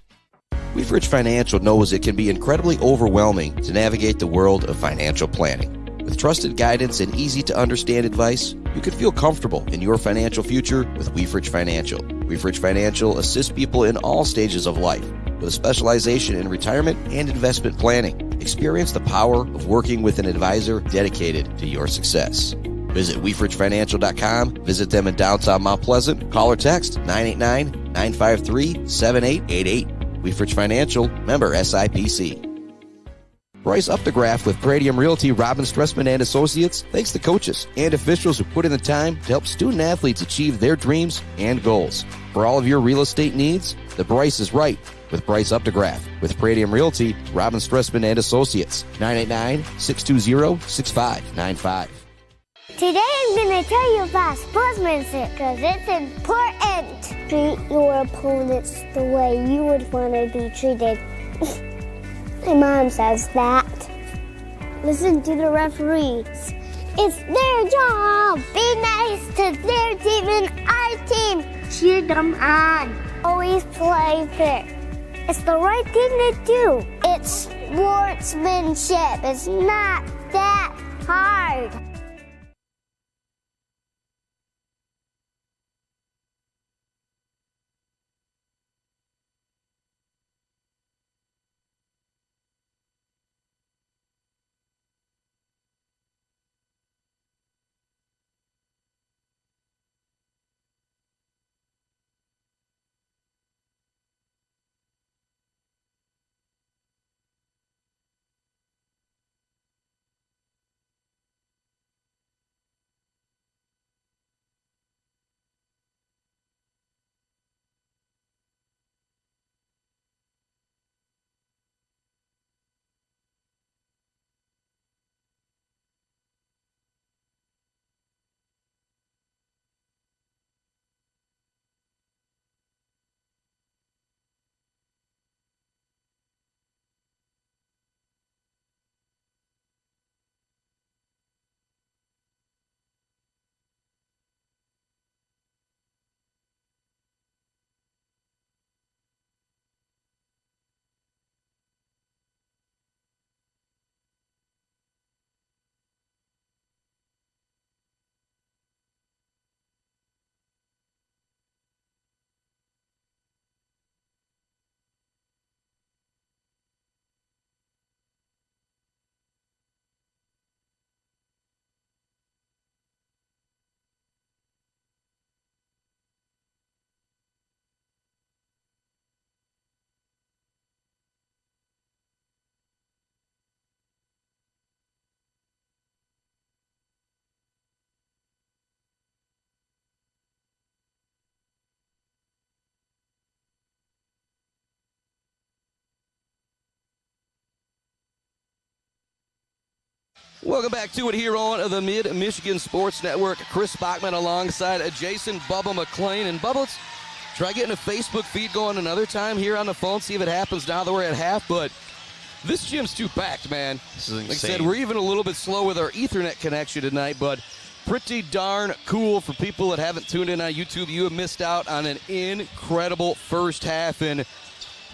Weefridge Financial knows it can be incredibly overwhelming to navigate the world of financial planning. With trusted guidance and easy-to-understand advice, you can feel comfortable in your financial future with Weefridge Financial. Weefridge Financial assists people in all stages of life with a specialization in retirement and investment planning. Experience the power of working with an advisor dedicated to your success. Visit WeefridgeFinancial.com, visit them in downtown Mount Pleasant, call or text 989-953-7888. Weefridge Financial, member SIPC. Bryce Updegraff with Pregame Realty, Robin Stressman and Associates thanks the coaches and officials who put in the time to help student athletes achieve their dreams and goals. For all of your real estate needs, the Bryce is right with Bryce Updegraff. With Pregame Realty, Robin Stressman and Associates, 989-620-6595. Today I'm going to tell you about sportsmanship because it's important. Treat your opponents the way you would want to be treated. My mom says that. Listen to the referees. It's their job. Be nice to their team and our team. Cheer them on. Always play fair. It's the right thing to do. It's sportsmanship. It's not that hard. Welcome back to it here on the Mid-Michigan Sports Network. Chris Bachman alongside Jason Bubba McClain. And Bubba, let's try getting a Facebook feed going another time here on the phone, see if it happens now that we're at half. But this gym's too packed, man. This is insane. Like I said, we're even a little bit slow with our Ethernet connection tonight, but pretty darn cool for people that haven't tuned in on YouTube. You have missed out on an incredible first half, and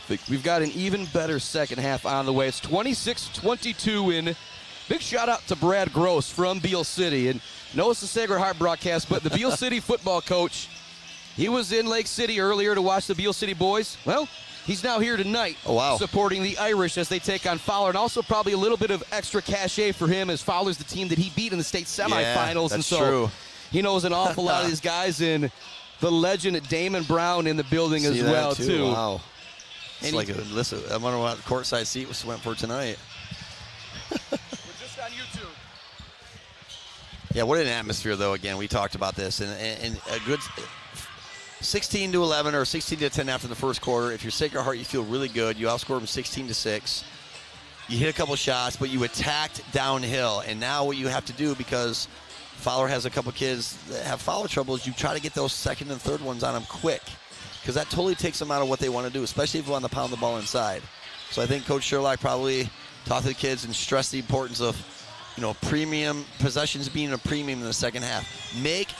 we've got an even better second half on the way. It's 26-22 in. Big shout out to Brad Gross from Beale City. And no, it's the Sacred Heart broadcast, but the Beale City football coach, he was in Lake City earlier to watch the Beale City boys. Well, he's now here tonight supporting the Irish as they take on Fowler. And also probably a little bit of extra cachet for him as Fowler's the team that he beat in the state semifinals. Yeah, that's and so true. He knows an awful lot of these guys. And the legend Damon Brown in the building as well, too. Wow. It's like listen, I wonder what courtside seat went for tonight. We're just on YouTube. Yeah, what an atmosphere, though. Again, we talked about this. And a good 16-11 or 16-10 after the first quarter. If you're Sacred Heart, you feel really good. You outscored them 16-6. You hit a couple shots, but you attacked downhill. And now what you have to do, because Fowler has a couple kids that have foul troubles, you try to get those second and third ones on them quick, because that totally takes them out of what they want to do, especially if you want to pound the ball inside. So I think Coach Sherlock probably taught the kids and stressed the importance of, premium possessions being a premium in the second half.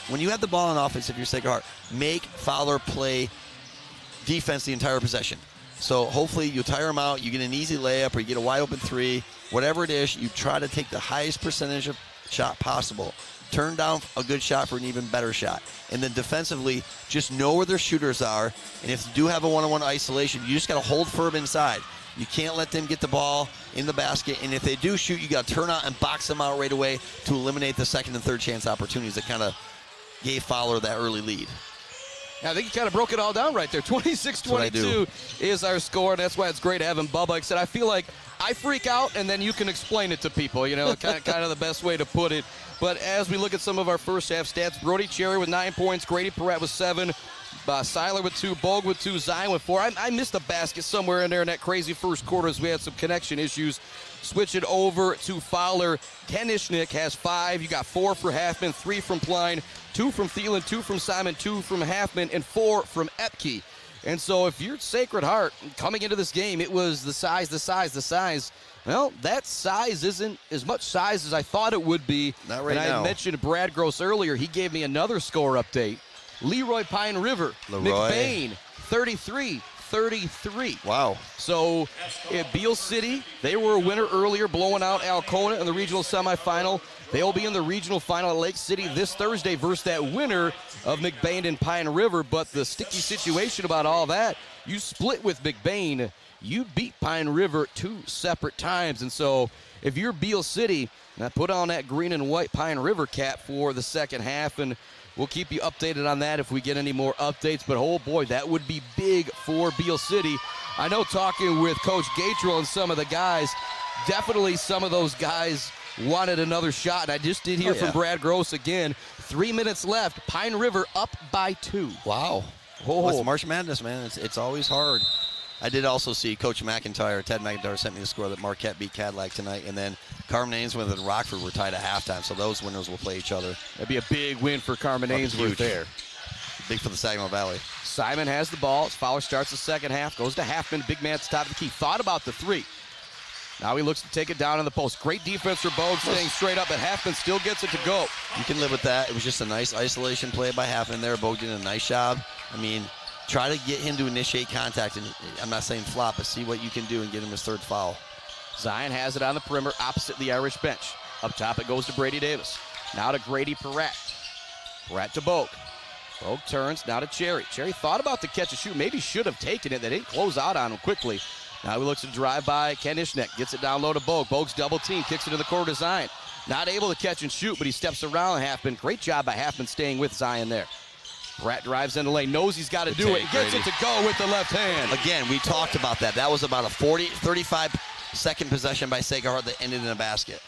When you have the ball on offense, if you're Sacred Heart, make Fowler play defense the entire possession. So hopefully you tire him out, you get an easy layup, or you get a wide open three, whatever it is, you try to take the highest percentage of shot possible. Turn down a good shot for an even better shot. And then defensively, just know where their shooters are. And if you do have a one-on-one isolation, you just got to hold firm inside. You can't let them get the ball in the basket. And if they do shoot, you got to turn out and box them out right away to eliminate the second and third chance opportunities that kind of gave Fowler that early lead. Yeah, I think you kind of broke it all down right there. 26-22 is our score. That's why it's great having Bubba. Like I said, I feel like I freak out, and then you can explain it to people. Kind of the best way to put it. But as we look at some of our first half stats, Brody Cherry with 9 points, Grady Perrette with 7, Seiler with 2, Bogue with 2, Zion with 4. I missed a basket somewhere in there in that crazy first quarter as we had some connection issues. Switch it over to Fowler. Ken Ishnick has 5. You got 4 for Halfman, 3 from Klein, 2 from Thielen, 2 from Simon, 2 from Halfman, and 4 from Epke. And so if you're Sacred Heart, coming into this game, it was the size. Well, that size isn't as much size as I thought it would be. Not right now. And I mentioned Brad Gross earlier. He gave me another score update. Leroy Pine River, McBain, 33-33. Wow. So at Beale City, they were a winner earlier, blowing out Alcona in the regional semifinal. They'll be in the regional final at Lake City this Thursday versus that winner of McBain and Pine River. But the sticky situation about all that, you split with McBain. You beat Pine River 2 separate times. And so if you're Beale City, now put on that green and white Pine River cap for the second half, and we'll keep you updated on that if we get any more updates. But, oh, boy, that would be big for Beale City. I know talking with Coach Gatrell and some of the guys, definitely some of those guys wanted another shot. And I just did hear from Brad Gross again. 3 minutes left. Pine River up by 2. Wow. Well, it's March Madness, man. It's always hard. I did also see Coach Ted McIntyre sent me the score that Marquette beat Cadillac tonight, and then Carmen Ainsworth and Rockford were tied at halftime, so those winners will play each other. That'd be a big win for Carmen Ainsworth there. Big for the Saginaw Valley. Simon has the ball. Fowler starts the second half, goes to Halfman, big man at the top of the key. Thought about the 3. Now he looks to take it down in the post. Great defense for Bogue, staying straight up, but Halfman still gets it to go. You can live with that. It was just a nice isolation play by Halfman there. Bogue did a nice job. I mean, try to get him to initiate contact, and I'm not saying flop, but see what you can do and get him his 3rd foul. Zion has it on the perimeter opposite the Irish bench. Up top it goes to Brady Davis. Now to Grady Perrette. Perrette to Bogue. Bogue turns, now to Cherry. Cherry thought about the catch and shoot, maybe should have taken it. They didn't close out on him quickly. Now he looks to drive by Ken Ishnick, gets it down low to Bogue. Bogue's double team, kicks it to the corner to Zion. Not able to catch and shoot, but he steps around Halfman. Great job by Halfman staying with Zion there. Brett drives in the lane, knows he's got to do it, gets it to go with the left hand. Again, we talked about that. That was about a 35-second possession by Sacred Heart that ended in a basket.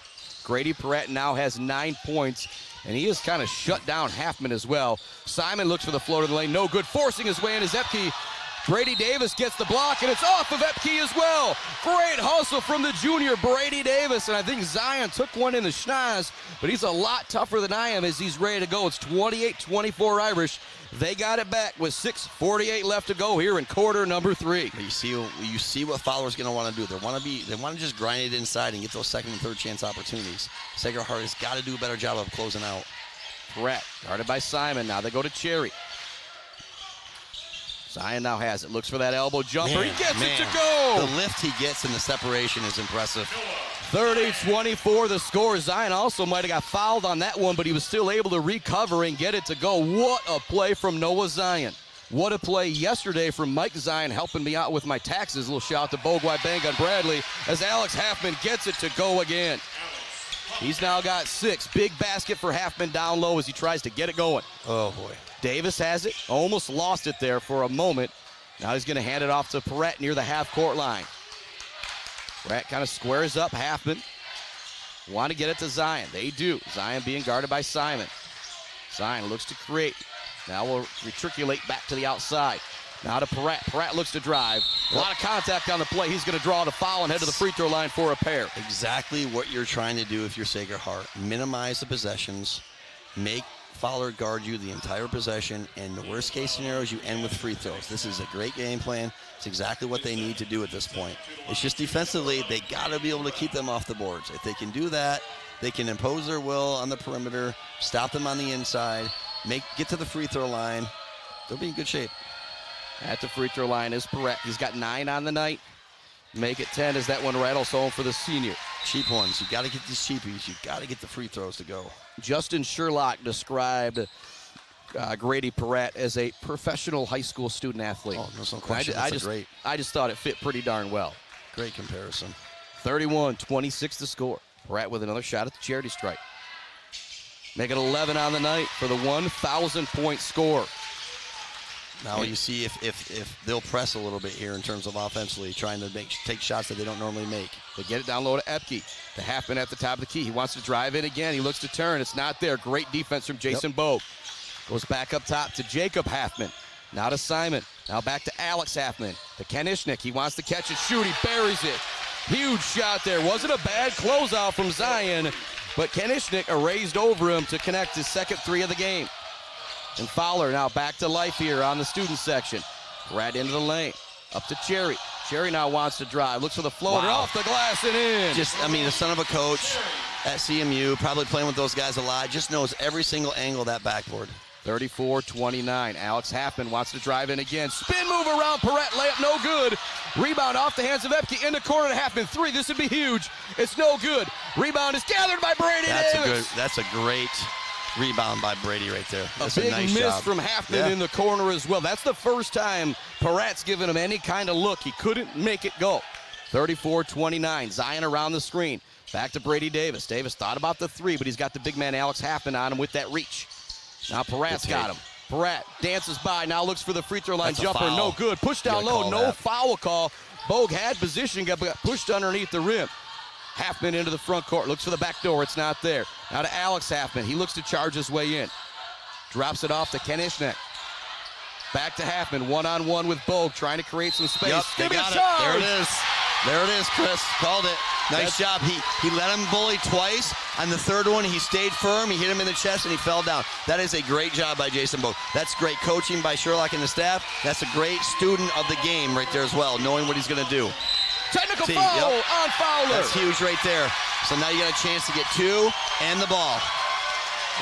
Grady Perrette now has 9 points, and he has kind of shut down Halfman as well. Simon looks for the floater in the lane, no good, forcing his way in is Epke. Brady Davis gets the block, and it's off of Epke as well. Great hustle from the junior Brady Davis, and I think Zion took one in the schnoz, but he's a lot tougher than I am as he's ready to go. It's 28-24 Irish. They got it back with 6:48 left to go here in quarter number 3. You see what Fowler's going to want to do. They want to just grind it inside and get those second and third chance opportunities. Sacred Heart has got to do a better job of closing out. Perrette guarded by Simon. Now they go to Cherry. Zion now has it. Looks for that elbow jumper. He gets it to go. The lift he gets and the separation is impressive. 30-24 the score. Zion also might have got fouled on that one, but he was still able to recover and get it to go. What a play from Noah Zion. What a play yesterday from Mike Zion, helping me out with my taxes. A little shout out to Bogue Bang on Bradley as Alex Halfman gets it to go again. He's now got 6. Big basket for Halfman down low as he tries to get it going. Oh, boy. Davis has it, almost lost it there for a moment. Now he's going to hand it off to Perrette near the half-court line. Perrette kind of squares up Halfman. Want to get it to Zion. They do. Zion being guarded by Simon. Zion looks to create. Now we'll matriculate back to the outside. Now to Perrette. Perrette looks to drive. A lot of contact on the play. He's going to draw the foul and head to the free throw line for a pair. Exactly what you're trying to do if you're Sacred Heart. Minimize the possessions. Make Fowler guard you the entire possession, and the worst case scenario is you end with free throws. This is a great game plan. It's exactly what they need to do at this point. It's just defensively, they got to be able to keep them off the boards. If they can do that, they can impose their will on the perimeter, stop them on the inside, get to the free throw line. They'll be in good shape. At the free throw line is Perrette. He's got 9 on the night. Make it 10 as that one rattles home for the senior. Cheap ones. You got to get these cheapies. You got to get the free throws to go. Justin Sherlock described Grady Perrette as a professional high school student athlete. Oh, no question. I just thought it fit pretty darn well. Great comparison. 31-26 to score. Perrette with another shot at the charity stripe. Make it 11 on the night for the 1,000-point score. Now you see if they'll press a little bit here in terms of offensively, trying to take shots that they don't normally make. They get it down low to Epke. The Halfman at the top of the key. He wants to drive in again. He looks to turn. It's not there. Great defense from Jason Bogue. Goes back up top to Jacob Halfman. Now to Simon. Now back to Alex Halfman. To Ken Ishnick. He wants to catch and shoot. He buries it. Huge shot there. Wasn't a bad closeout from Zion, but Ken Ishnick erased over him to connect his second 3 of the game. And Fowler now back to life here on the student section. Right into the lane. Up to Cherry. Cherry now wants to drive. Looks for the floater off the glass and in. The son of a coach at CMU, probably playing with those guys a lot, just knows every single angle of that backboard. 34-29. Alex Halfman wants to drive in again. Spin move around Perrette. Layup no good. Rebound off the hands of Epke. In the corner to Halfman. 3. This would be huge. It's no good. Rebound is gathered by Brady Davis. That's a great rebound by Brady right there. That's a big nice miss job from Halfman in the corner as well. That's the first time Perrette's given him any kind of look. He couldn't make it go. 34-29. Zion around the screen. Back to Brady Davis. Davis thought about the 3, but he's got the big man Alex Halfman on him with that reach. Now Perrette's got him. Perrette dances by. Now looks for the free throw line jumper. No good. Push down low. No foul call. Bogue had position. Got pushed underneath the rim. Halfman into the front court. Looks for the back door. It's not there. Now to Alex Halfman. He looks to charge his way in. Drops it off to Ken Ishnick. Back to Halfman. One-on-one with Bogue. Trying to create some space. They got it. There it is. There it is, Chris. Called it. Nice job. He let him bully twice. On the third one, he stayed firm. He hit him in the chest, and he fell down. That is a great job by Jason Bogue. That's great coaching by Sherlock and the staff. That's a great student of the game right there as well, knowing what he's going to do. Technical foul on Fowler. That's huge right there. So now you got a chance to get 2 and the ball.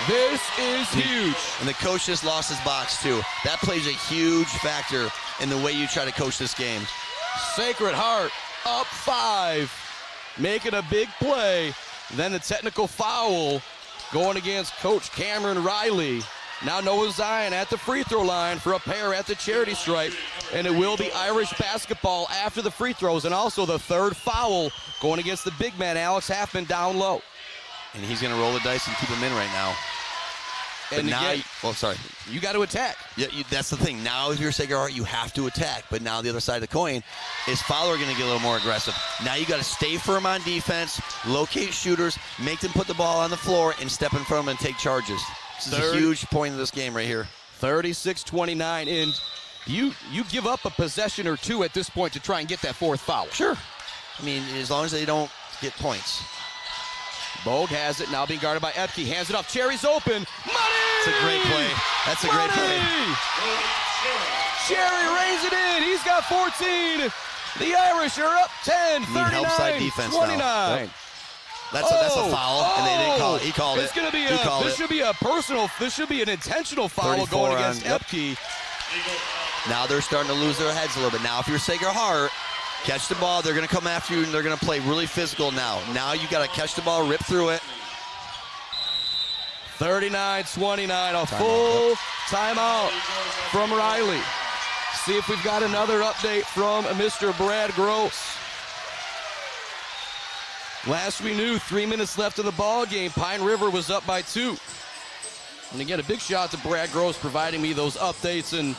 This is huge. And the coach just lost his box, too. That plays a huge factor in the way you try to coach this game. Sacred Heart up 5, making a big play. Then the technical foul going against Coach Cameron Riley. Now Noah Zion at the free throw line for a pair at the charity stripe. And it will be Irish basketball after the free throws, and also the 3rd foul going against the big man, Alex Halfman, down low. And he's going to roll the dice and keep him in right now. And now, you got to attack. Yeah, that's the thing. Now, if you're Sacred Heart, you have to attack. But now the other side of the coin is Fowler going to get a little more aggressive. Now you got to stay firm on defense, locate shooters, make them put the ball on the floor, and step in front of them and take charges. This is a huge point of this game right here. 36-29, and you give up a possession or 2 at this point to try and get that 4th foul. Sure. I mean, as long as they don't get points. Bogue has it, now being guarded by Epke. Hands it off. Cherry's open. Money! That's a great play. That's a great play. Cherry rains it in. He's got 14. The Irish are up 10, 39, help side defense 29. Now. Yep. That's a foul, and they didn't call it. He called it. This should be an intentional foul going against Epke. Now they're starting to lose their heads a little bit. Now, if you're Sacred Heart, catch the ball. They're going to come after you, and they're going to play really physical now. Now you got to catch the ball, rip through it. 39-29, a full timeout from Riley. See if we've got another update from Mr. Brad Gross. Last we knew, 3 minutes left in the ball game. Pine River was up by 2. And again, a big shout out to Brad Gross providing me those updates. And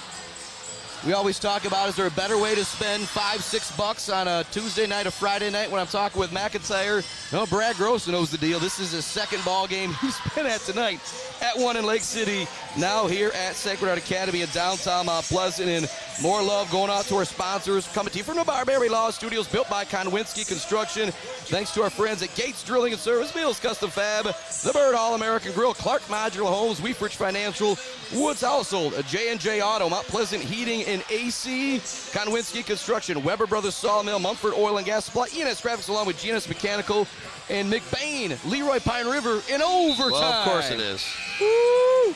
we always talk about, is there a better way to spend $5-6 on a Tuesday night or Friday night when I'm talking with McIntyre? No, Brad Gross knows the deal. This is his second ball game he's been at tonight at one in Lake City, now here at Sacred Heart Academy in downtown Mount Pleasant. And more love going out to our sponsors, coming to you from the Barbary Law Studios, built by Konwinski Construction. Thanks to our friends at Gates Drilling and Service, Mills Custom Fab, The Bird All-American Grill, Clark Modular Homes, Weefridge Financial, Woods Household, J&J Auto, Mount Pleasant Heating and AC, Konwinski Construction, Weber Brothers Sawmill, Mumford Oil and Gas Supply, ENS Graphics along with GNS Mechanical, and McBain, Leroy Pine River in overtime. Well, of course it is. Woo!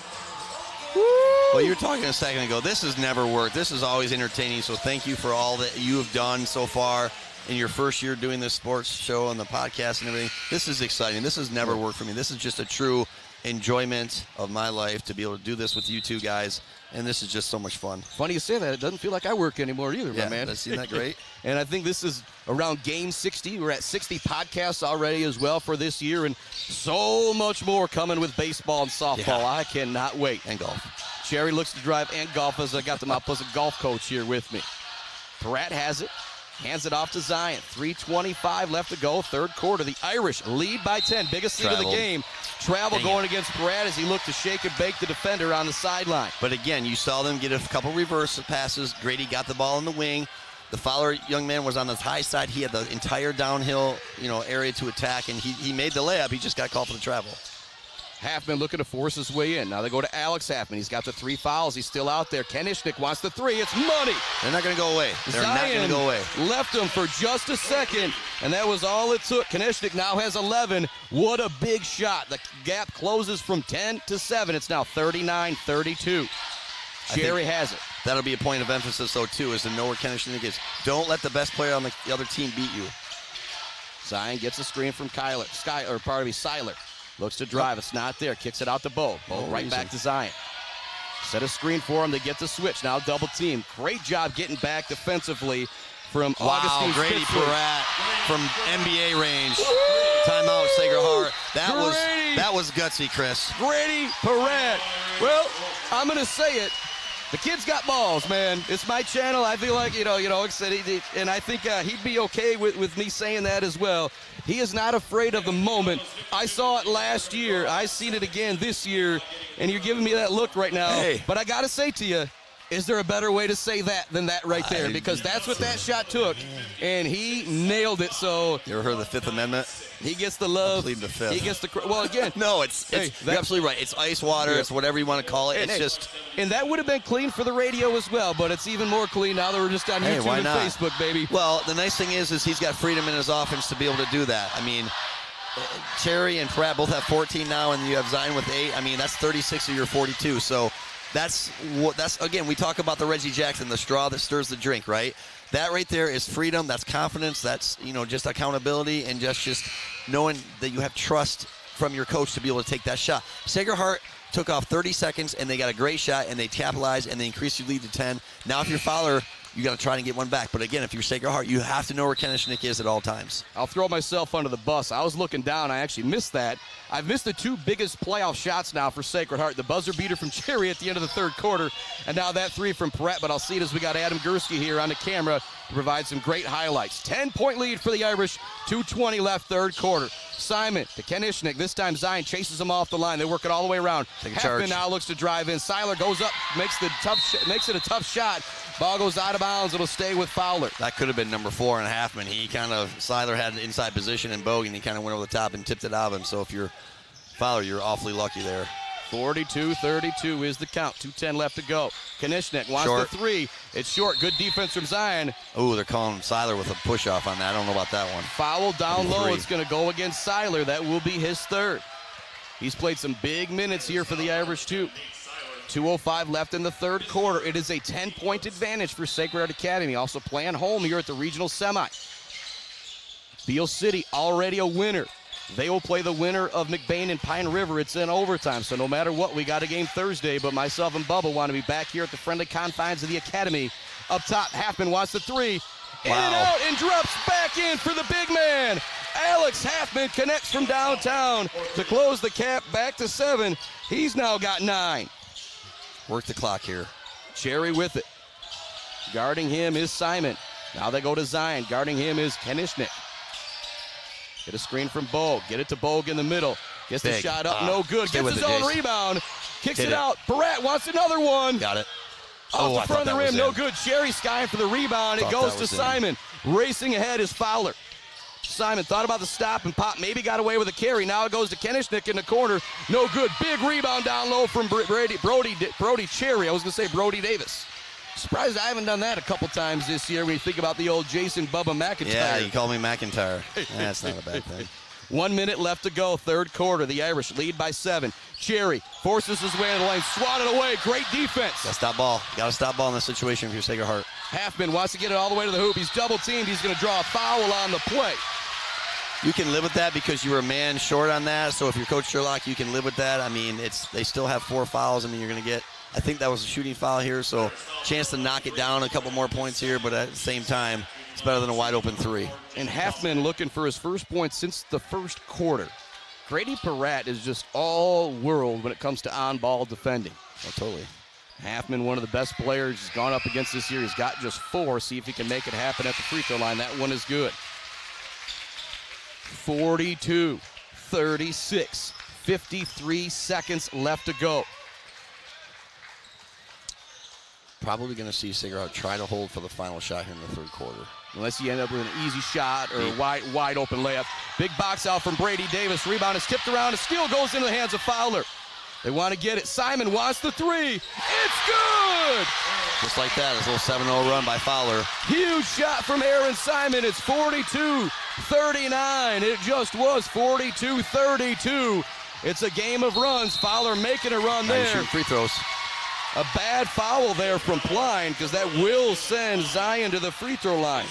Woo! Well, you were talking a second ago. This has never worked. This is always entertaining, so thank you for all that you have done so far in your first year doing this sports show and the podcast and everything. This is exciting. This has never worked for me. This is just a true enjoyment of my life to be able to do this with you two guys, and this is just so much fun. Funny you say that. It doesn't feel like I work anymore either, Yeah, my man. isn't that great? And I think this is around game 60. We're at 60 podcasts already as well for this year, and so much more coming with baseball and softball. Yeah. I cannot wait. And golf. Cherry looks to drive and golf as I got the Mount Pleasant golf coach here with me. Pratt has it. Hands it off to Zion. 3:25 left to go, third quarter. The Irish lead by 10. Biggest lead of the game. Travel going against Pratt as he looked to shake and bake the defender on the sideline. But again, you saw them get a couple reverse passes. Grady got the ball in the wing. The Fowler young man was on the high side. He had the entire downhill, area to attack, and he made the layup. He just got called for the travel. Halfman looking to force his way in. Now they go to Alex Halfman. He's got the 3 fouls. He's still out there. Ken Ishnick wants the 3. It's money. They're not going to go away. They're not going to go away. Left him for just a second, and that was all it took. Konishnik now has 11. What a big shot. The gap closes from 10 to 7. It's now 39-32. Jerry has it. That'll be a point of emphasis, though, too, is to know where Ken Ishnick is. Don't let the best player on the other team beat you. Zion gets a screen from Seiler. Looks to drive. It's not there. Kicks it out to Bo. Bo right back to Zion. Set a screen for him. They get the switch. Now double team. Great job getting back defensively from Augustine Grady Spitzley. Peratt from NBA range. Timeout, Sacred Heart. That was gutsy, Chris. Grady Peratt. Well, I'm going to say it. The kid's got balls, man. It's my channel. I feel like, and I think he'd be okay with me saying that as well. He is not afraid of the moment. I saw it last year. I've seen it again this year, and you're giving me that look right now. Hey. But I got to say to you, is there a better way to say that than that right there? Because that's what that shot took, and he nailed it. So you ever heard of the Fifth Amendment? He gets the love. Plead the fifth. He gets the well again. No, you're absolutely right. It's ice water. Yeah. It's whatever you want to call it. And that would have been clean for the radio as well, but it's even more clean now that we're just on YouTube and Facebook, baby. Well, the nice thing is he's got freedom in his offense to be able to do that. I mean, Cherry and Pratt both have 14 now, and you have Zion with 8. I mean, that's 36 of your 42. So that's again, we talk about the Reggie Jackson, the straw that stirs the drink, right? That right there is freedom. That's confidence. That's just accountability, and just knowing that you have trust from your coach to be able to take that shot. Sacred Heart took off 30 seconds, and they got a great shot, and they capitalized, and they increased your lead to 10. Now, if you're Fowler, you got to try and get one back. But again, if you're Sacred Heart, you have to know where Ken Ishnick is at all times. I'll throw myself under the bus. I was looking down. I actually missed that. I've missed the 2 biggest playoff shots now for Sacred Heart. The buzzer beater from Cherry at the end of the third quarter, and now that 3 from Pratt. But I'll see it as we got Adam Gursky here on the camera to provide some great highlights. 10-point lead for the Irish. 2:20 left, third quarter. Simon to Ken Ishnick. This time Zion chases him off the line. They work it all the way around. Halfman now looks to drive in. Seiler goes up, makes it a tough shot. Ball goes out of bounds. It'll stay with Fowler. That could have been number 4 and Halfman. Seiler had an inside position in Bogan. He kind of went over the top and tipped it out of him. So if you're Fowler, you're awfully lucky there. 42-32 is the count. 2:10 left to go. Konishnik wants the 3. It's short. Good defense from Zion. Oh, they're calling Seiler with a push-off on that. I don't know about that one. Foul down low. 3. It's going to go against Seiler. That will be his 3rd. He's played some big minutes here for the Irish, too. 2:05 left in the third quarter. It is a 10-point advantage for Sacred Heart Academy. Also playing home here at the regional semi. Beale City already a winner. They will play the winner of McBain and Pine River. It's in overtime, so no matter what, we got a game Thursday, but myself and Bubba want to be back here at the friendly confines of the academy. Up top, Halfman wants the 3. In and out, and drops back in for the big man. Alex Halfman connects from downtown to close the cap back to 7. He's now got 9. Work the clock here. Cherry with it. Guarding him is Simon. Now they go to Zion. Guarding him is Kenishnik. Get a screen from Bogue. Get it to Bogue in the middle. Gets the shot up, no good. Gets his own rebound. Kicks it out. Barat wants another one. Got it. Off the front of the rim, no good. Cherry skying for the rebound. It goes to Simon. Racing ahead is Fowler. Simon thought about the stop and pop, maybe got away with a carry. Now it goes to Kenishnik in the corner. No good. Big rebound down low from Brody Cherry. I was going to say Brody Davis. Surprised I haven't done that a couple times this year when you think about the old Jason Bubba McIntyre. Yeah, you call me McIntyre. That's not a bad thing. 1 minute left to go, third quarter. The Irish lead by 7. Cherry forces his way to the lane, swatted away. Great defense. Got to stop ball. Got to stop ball in this situation if you're Sacred Heart. Halfman wants to get it all the way to the hoop. He's double teamed. He's going to draw a foul on the play. You can live with that because you were a man short on that. So if you're Coach Sherlock, you can live with that. I mean, they still have 4 fouls. I mean, you're going to get, I think that was a shooting foul here. So chance to knock it down a couple more points here. But at the same time, it's better than a wide open 3. And Halfman looking for his first point since the first quarter. Grady Peratt is just all world when it comes to on-ball defending. Oh, totally. Halfman, one of the best players he's gone up against this year. He's got just 4. See if he can make it happen at the free throw line. That one is good. 42-36. 53 seconds left to go. Probably going to see Sacred Heart try to hold for the final shot here in the third quarter. Unless you end up with an easy shot or a wide open layup. Big box out from Brady Davis. Rebound is tipped around. A steal goes into the hands of Fowler. They want to get it. Simon wants the 3. It's good! Just like that, his little 7-0 run by Fowler. Huge shot from Aaron Simon. It's 42-39. It just was 42-32. It's a game of runs. Fowler making a run there. Shooting free throws. A bad foul there from Pline because that will send Zion to the free throw line.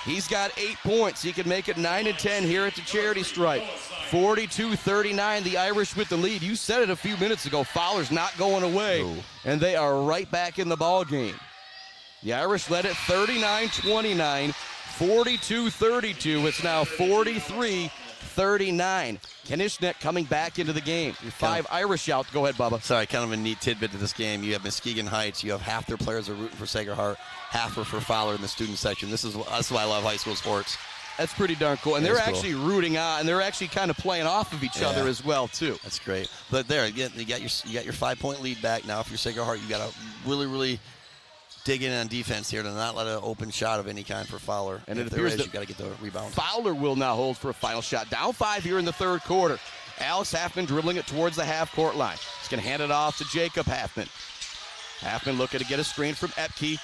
He's got 8 points. He can make it 9 and 10 here at the charity stripe. 42-39, the Irish with the lead. You said it a few minutes ago. Fowler's not going away, and they are right back in the ball game. The Irish led it 39-29, 42-32. It's now 43-39. Kenishnik coming back into the game. 5 Irish out. Go ahead, Bubba. Sorry, kind of a neat tidbit to this game. You have Muskegon Heights. You have half their players are rooting for Sacred Heart, half are for Fowler in the student section. That's why I love high school sports. That's pretty darn cool. And they're actually rooting on, and they're actually kind of playing off of each other as well, too. That's great. But there, you got your 5-point lead back. Now, if you're Sacred Heart, you got to really, really dig in on defense here to not let an open shot of any kind for Fowler. And if it appears that you got to get the rebound. Fowler will now hold for a final shot. Down 5 here in the third quarter. Alex Halfman dribbling it towards the half-court line. He's going to hand it off to Jacob Halfman. Halfman looking to get a screen from Epke.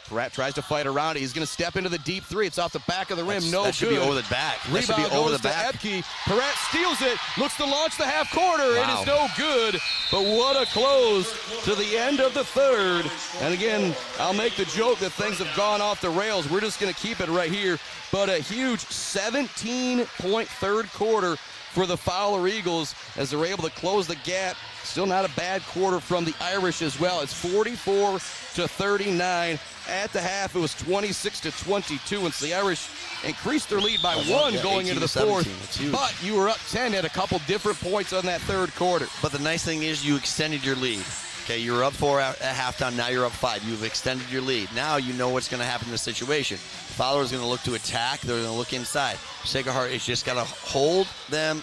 Pratt tries to fight around it. He's going to step into the deep 3. It's off the back of the rim. That should be over the back. That should be over the back. Epke. Pratt steals it. Looks to launch the half-quarter. Wow. It is no good. But what a close to the end of the third. And again, I'll make the joke that things have gone off the rails. We're just going to keep it right here. But a huge 17-point third quarter for the Fowler Eagles as they're able to close the gap. Still not a bad quarter from the Irish as well. It's 44-39. At the half, it was 26-22, and so the Irish increased their lead by 1 going into the fourth. But you were up 10 at a couple different points on that third quarter. But the nice thing is you extended your lead. Okay, you were up 4 at halftime. Now you're up 5. You've extended your lead. Now you know what's going to happen in this situation. Fowler's going to look to attack. They're going to look inside. Sacred Heart is just got to hold them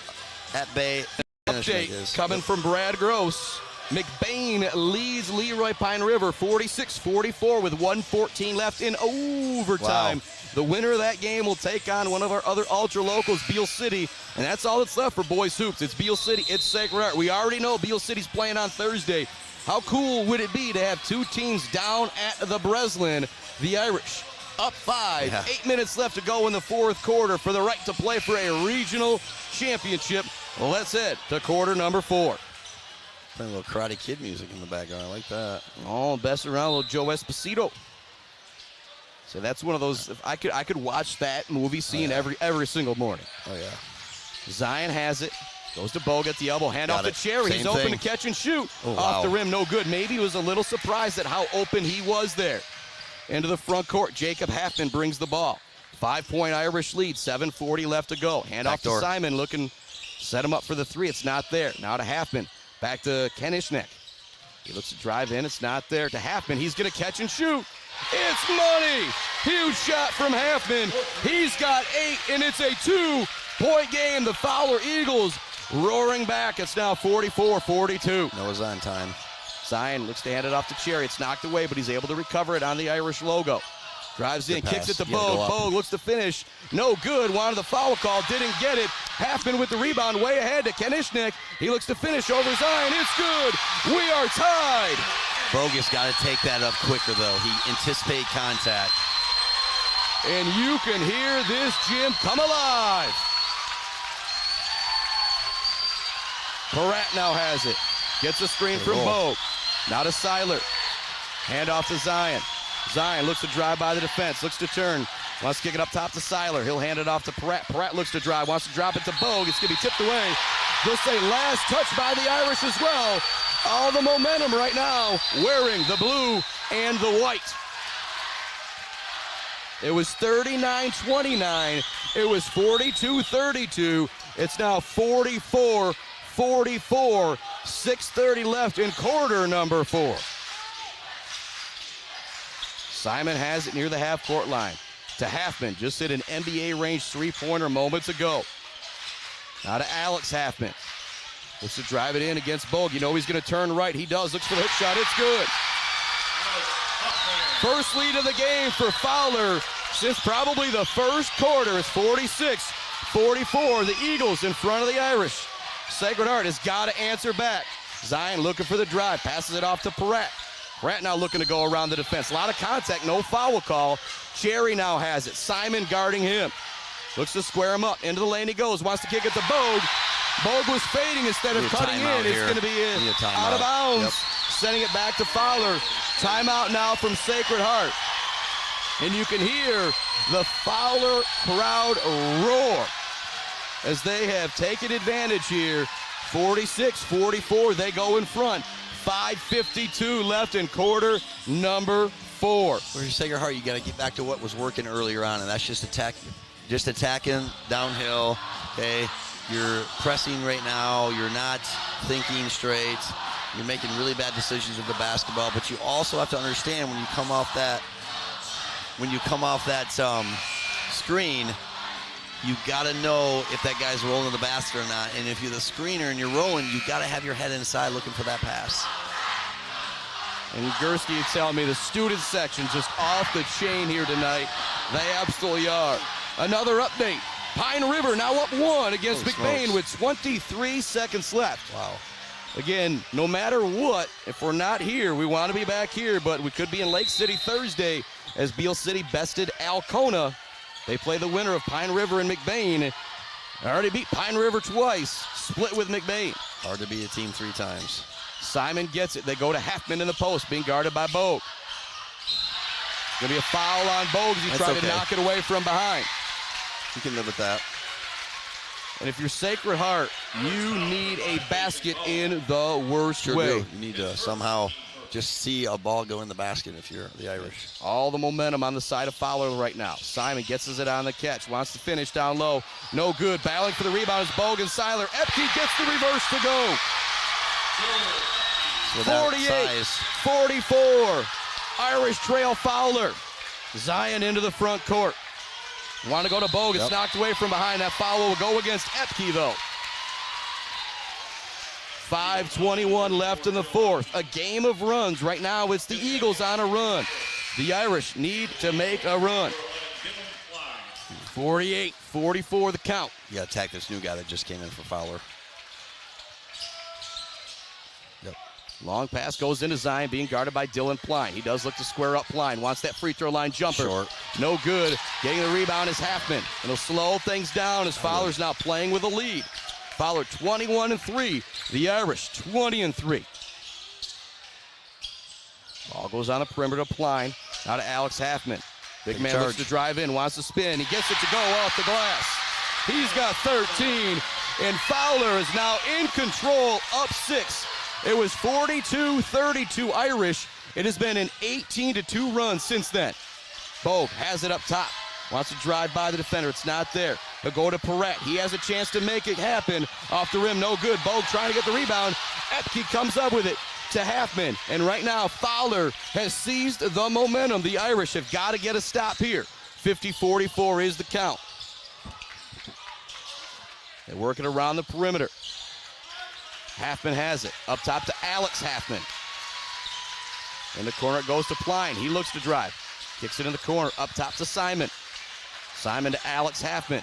at bay. Update coming from Brad Gross. McBain leads Leroy Pine River 46-44 with 1:14 left in overtime. Wow. The winner of that game will take on one of our other ultra locals, Beale City, and that's all that's left for boys hoops. It's Beale City, it's Sacred Heart. We already know Beale City's playing on Thursday. How cool would it be to have 2 teams down at the Breslin? The Irish up 5, 8 minutes left to go in the fourth quarter for the right to play for a regional championship. Well, let's head to quarter number 4. Playing a little Karate Kid music in the background. I like that. Oh, best around, little Joe Esposito. So that's one of those. If I could watch that movie scene every single morning. Oh yeah. Zion has it. Goes to Bogue at the elbow. Hand off to Cherry. He's open to catch and shoot. Off the rim, no good. Maybe he was a little surprised at how open he was there. into the front court. Jacob Halfman brings the ball. 5-point Irish lead, 7:40 left to go. Hand off to Simon, looking, set him up for the three. It's not there. Now to Halfman. Back to Ken Ishnick. He looks to drive in. It's not there. To Halfman. He's going to catch and shoot. It's money. Huge shot from Halfman. He's got 8, and it's a 2-point game. The Fowler Eagles roaring back. It's now 44-42. Noah's on time. Zion looks to hand it off to Cherry. It's knocked away, but he's able to recover it on the Irish logo. Drives in, kicks it to Bogue. Bogue looks to finish. No good. Wanted the foul call. Didn't get it. Halfman with the rebound way ahead to Ken Ishnick. He looks to finish over Zion. It's good. We are tied. Bogue has got to take that up quicker, though. He anticipated contact. And you can hear this gym come alive. Peratt now has it. Gets a screen from Bogue. Now to Seiler. Hand off to Zion. Zion looks to drive by the defense, looks to turn, wants to kick it up top to Seiler. He'll hand it off to Peratt. Peratt looks to drive, wants to drop it to Bogue. It's going to be tipped away. They'll say last touch by the Irish as well. All the momentum right now, wearing the blue and the white. It was 39-29. It was 42-32. It's now 44-44. 6:30 left in quarter number 4. Simon has it near the half-court line. To Halfman, just hit an NBA-range three-pointer moments ago. Now to Alex Halfman. Looks to drive it in against Bogue. You know he's going to turn right. He does. Looks for the hook shot. It's good. First lead of the game for Fowler since probably the first quarter. It's 46-44. The Eagles in front of the Irish. Sacred Heart has got to answer back. Zion looking for the drive. Passes it off to Peratt. Peratt now looking to go around the defense. A lot of contact, no foul call. Cherry now has it. Simon guarding him. Looks to square him up. Into the lane he goes. Wants to kick it to Bogue. Bogue was fading instead of cutting in. It's going to be out of bounds. Yep. Sending it back to Fowler. Timeout now from Sacred Heart. And you can hear the Fowler crowd roar as they have taken advantage here. 46-44, they go in front. 5:52 left in quarter number 4. For your Sacred Heart, you got to get back to what was working earlier on, and that's just attacking downhill. Okay, you're pressing right now. You're not thinking straight. You're making really bad decisions with the basketball. But you also have to understand when you come off that screen, you got to know if that guy's rolling to the basket or not. And if you're the screener and you're rolling, you got to have your head inside looking for that pass. And Gursky telling me the student section just off the chain here tonight. They absolutely are. Another update. Pine River now up 1 against McBain with 23 seconds left. Wow. Again, no matter what, if we're not here, we want to be back here, but we could be in Lake City Thursday as Beale City bested Alcona. They play the winner of Pine River and McBain. Already beat Pine River twice, split with McBain. Hard to beat a team 3 times. Simon gets it. They go to Halfman in the post, being guarded by Bogue. Going to be a foul on Bogue as he tried to knock it away from behind. You can live with that. And if you're Sacred Heart, you need a basket in the worst way. You need to somehow just see a ball go in the basket if you're the Irish. All the momentum on the side of Fowler right now. Simon gets it on the catch, wants to finish down low. No good. Battling for the rebound is Bogue and Seiler. Epke gets the reverse to go. 48-44. Irish trail Fowler. Zion into the front court. Want to go to Bogue. It's knocked away from behind. That foul will go against Epke, though. 5:21 left in the fourth. A game of runs. Right now, it's the Eagles on a run. The Irish need to make a run. 48-44 the count. You got to attack this new guy that just came in for Fowler. Long pass goes into Zion, being guarded by Dylan Pline. He does look to square up Pline. Wants that free throw line jumper. Short. No good. Getting the rebound is Halfman. And he'll slow things down as Fowler's now playing with a lead. Fowler 21-3. The Irish 20-3. Ball goes on the perimeter to Pline. Now to Alex Halfman. Big man looks to drive in, wants to spin. He gets it to go off the glass. He's got 13. And Fowler is now in control, up 6. It was 42-32 Irish. It has been an 18-2 run since then. Bogue has it up top. Wants to drive by the defender. It's not there. He'll go to Perrette. He has a chance to make it happen. Off the rim, no good. Bogue trying to get the rebound. Epke comes up with it to Halfman. And right now, Fowler has seized the momentum. The Irish have got to get a stop here. 50-44 is the count. They work it around the perimeter. Halfman has it. Up top to Alex Halfman. In the corner it goes to Pline. He looks to drive. Kicks it in the corner. Up top to Simon. Simon to Alex Halfman.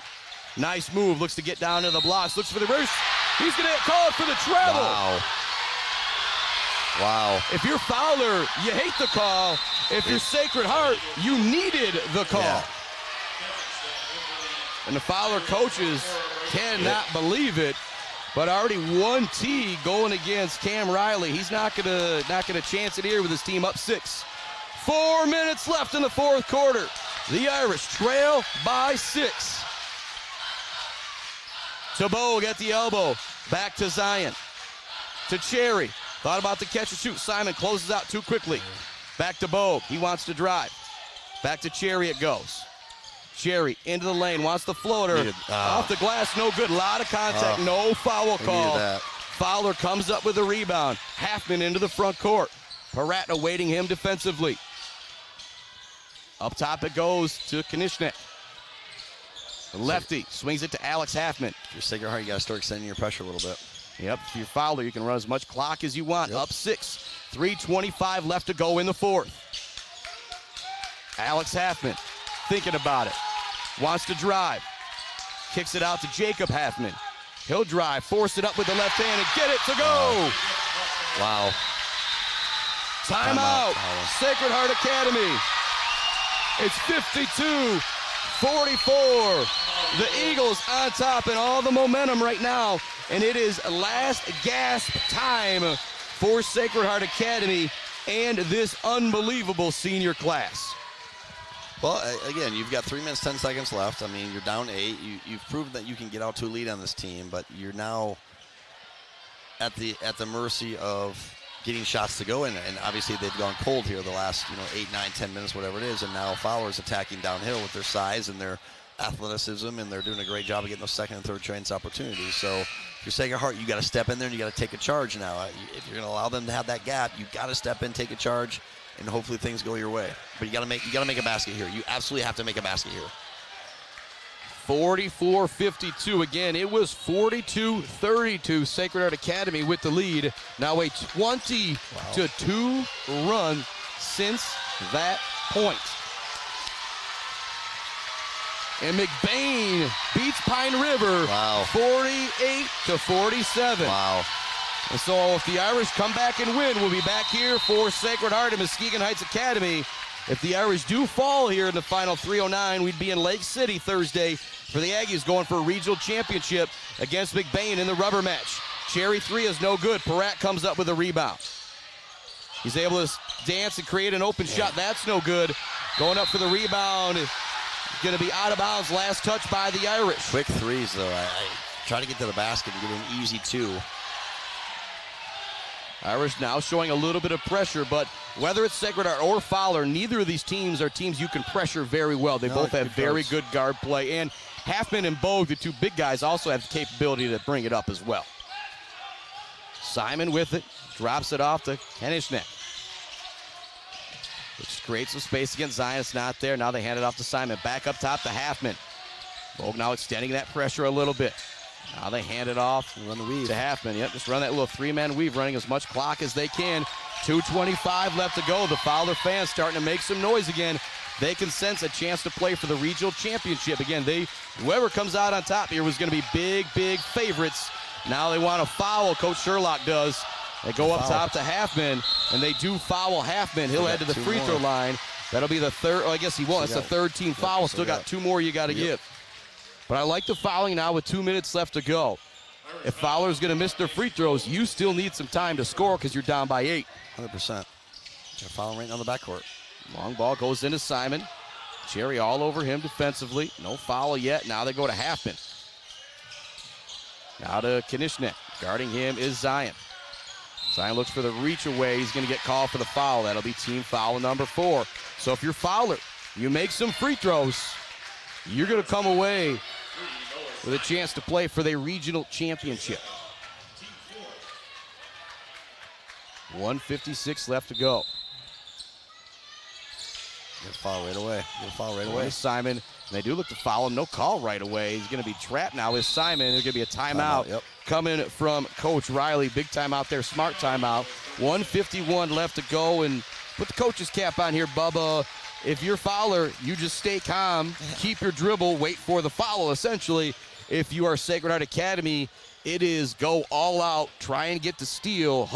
Nice move. Looks to get down to the blocks. Looks for the reverse. He's going to get called for the travel. Wow. If you're Fowler, you hate the call. If you're Sacred Heart, you needed the call. Yeah. And the Fowler coaches cannot believe it. But already 1T going against Cam Riley. He's not gonna chance it here with his team up 6. 4 minutes left in the fourth quarter. The Irish trail by 6. To Bogue at the elbow. Back to Zion. To Cherry. Thought about the catch and shoot. Simon closes out too quickly. Back to Bogue. He wants to drive. Back to Cherry it goes. Cherry into the lane, wants the floater. Off the glass, no good. A lot of contact, no foul call. Fowler comes up with a rebound. Halfman into the front court. Perrette awaiting him defensively. Up top it goes to Konishnik. Lefty swings it to Alex Halfman. If you're Sacred Heart, you got to start extending your pressure a little bit. Yep, if you're Fowler, you can run as much clock as you want. Yep. Up 6. 3:25 left to go in the fourth. Alex Halfman thinking about it. Wants to drive. Kicks it out to Jacob Halfman. He'll drive, force it up with the left hand, and get it to go. Wow. Timeout. Sacred Heart Academy. It's 52-44. The Eagles on top and all the momentum right now. And it is last gasp time for Sacred Heart Academy and this unbelievable senior class. Well, again, you've got 3 minutes, 10 seconds left. I mean, you're down 8. You've proven that you can get out to a lead on this team, but you're now at the mercy of getting shots to go in. And obviously, they've gone cold here the last 8, 9, 10 minutes, whatever it is. And now Fowler's attacking downhill with their size and their athleticism, and they're doing a great job of getting those second and third chance opportunities. So, if you're Sacred Heart, you got to step in there and you got to take a charge now. If you're going to allow them to have that gap, you got to step in, take a charge, and hopefully things go your way. But you got to make a basket here. You absolutely have to make a basket here. 44-52 again. It was 42-32. Sacred Heart Academy with the lead. Now a 20-2 run since that point. And McBain beats Pine River. 48-47. Wow. And so if the Irish come back and win, we'll be back here for Sacred Heart and Muskegon Heights Academy. If the Irish do fall here in the final 309, we'd be in Lake City Thursday for the Aggies going for a regional championship against McBain in the rubber match. Cherry 3 is no good. Perrette comes up with a rebound. He's able to dance and create an open shot. That's no good. Going up for the rebound. Going to be out of bounds. Last touch by the Irish. Quick threes, though. I try to get to the basket and get an easy 2. Irish now showing a little bit of pressure, but whether it's Sacred Heart or Fowler, neither of these teams are teams you can pressure very well. They both have very good guard play, and Halfman and Bogue, the 2 big guys, also have the capability to bring it up as well. Simon with it, drops it off to Konishnik, which creates some space against Zion. It's not there. Now they hand it off to Simon. Back up top to Halfman. Bogue now extending that pressure a little bit. Now they hand it off run the weave to Halfman. Yep, just run that little 3-man weave, running as much clock as they can. 2:25 left to go. The Fowler fans starting to make some noise again. They can sense a chance to play for the regional championship. Again, whoever comes out on top here was going to be big, big favorites. Now they want to foul. Coach Sherlock does. They go up top to Halfman, and they do foul Halfman. He'll head to the free throw line. That'll be the third. I guess he won't. It's the third team foul. Still got 2 more you got to give. But I like the fouling now with 2 minutes left to go. If Fowler's going to miss their free throws, you still need some time to score because you're down by 8. 100%. They're fouling right on the backcourt. Long ball goes into Simon. Cherry all over him defensively. No foul yet. Now they go to Halfman. Now to Konishnik. Guarding him is Zion. Zion looks for the reach away. He's going to get called for the foul. That'll be team foul number 4. So if you're Fowler, you make some free throws, you're going to come away with a chance to play for the regional championship. 1:56 left to go. Get a foul right away. Simon, and they do look to foul him. No call right away. He's going to be trapped now. Is Simon. There's going to be a timeout coming from Coach Riley. Big timeout there, smart timeout. 1:51 left to go, and put the coach's cap on here, Bubba. If you're Fowler, you just stay calm, keep your dribble, wait for the foul, essentially. If you are Sacred Heart Academy, it is go all out, try and get the steal,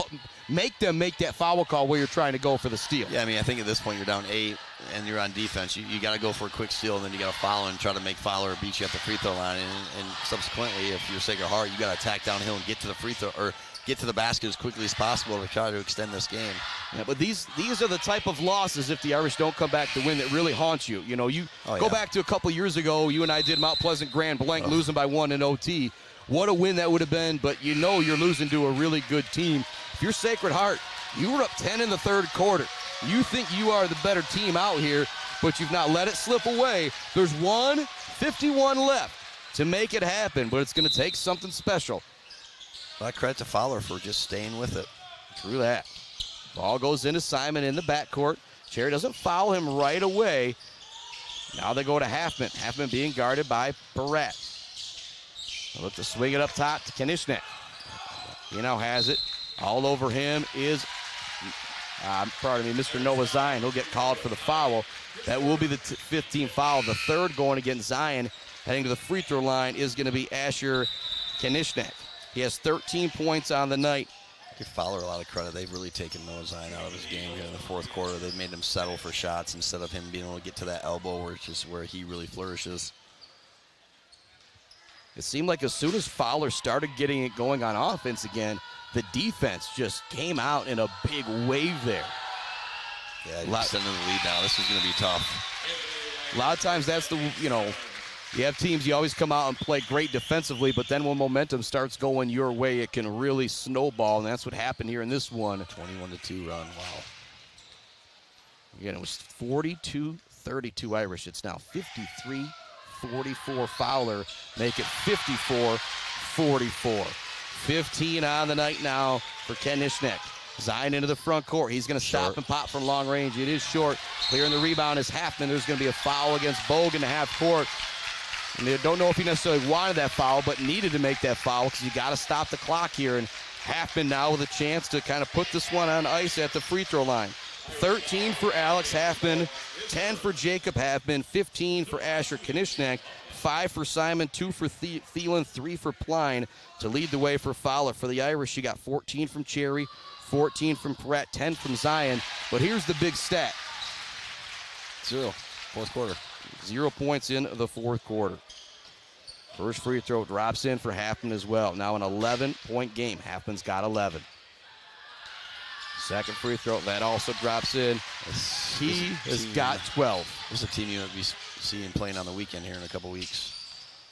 make them make that foul call where you're trying to go for the steal. Yeah, I mean, I think at this point you're down 8 and you're on defense. You got to go for a quick steal, and then you got to foul and try to make Fowler beat you at the free throw line. And subsequently, if you're Sacred Heart, you got to attack downhill and get to the free throw or get to the basket as quickly as possible to try to extend this game. Yeah, but these are the type of losses, if the Irish don't come back to win, that really haunt you. You know, go back to a couple years ago, you and I did Mount Pleasant Grand Blanc, losing by 1 in OT. What a win that would have been, but you know you're losing to a really good team. If you're Sacred Heart, you were up 10 in the third quarter. You think you are the better team out here, but you've not let it slip away. There's 1:51 left to make it happen, but it's going to take something special. A lot of credit to Fowler for just staying with it. True that. Ball goes into Simon in the backcourt. Cherry doesn't foul him right away. Now they go to Halfman. Halfman being guarded by Barat. They'll look to swing it up top to Kanishnek. He now has it. All over him is, Mr. Noah Zion. He'll get called for the foul. That will be the 15th foul. The third going against Zion. Heading to the free throw line is going to be Asher Kanishnek. He has 13 points on the night. Give Fowler a lot of credit. They've really taken Noah Zion out of his game here in the fourth quarter. They've made him settle for shots instead of him being able to get to that elbow, which is where he really flourishes. It seemed like as soon as Fowler started getting it going on offense again, the defense just came out in a big wave there. Yeah, he's extending the lead now. This is going to be tough. A lot of times that's you have teams, you always come out and play great defensively, but then when momentum starts going your way, it can really snowball, and that's what happened here in this one. 21-2 run, wow. Again, it was 42-32 Irish. It's now 53-44 Fowler. Make it 54-44. 15 on the night now for Ken Nishnek. Zion into the front court. He's going to stop and pop from long range. It is short. Clearing the rebound is Halfman. There's going to be a foul against Bogue in the half court. And they don't know if he necessarily wanted that foul, but needed to make that foul because you got to stop the clock here. And Halfman now with a chance to kind of put this one on ice at the free throw line. 13 for Alex Halfman, 10 for Jacob Halfman, 15 for Asher Kanishnek, 5 for Simon, 2 for Thielen, 3 for Pline to lead the way for Fowler. For the Irish, you got 14 from Cherry, 14 from Pratt, 10 from Zion. But here's the big stat. 0, fourth quarter. 0 points in the fourth quarter. First free throw drops in for Halfman as well. Now an 11-point game. Halfman's got 11. Second free throw, that also drops in. He has got 12. This is a team you'll be seeing playing on the weekend here in a couple weeks.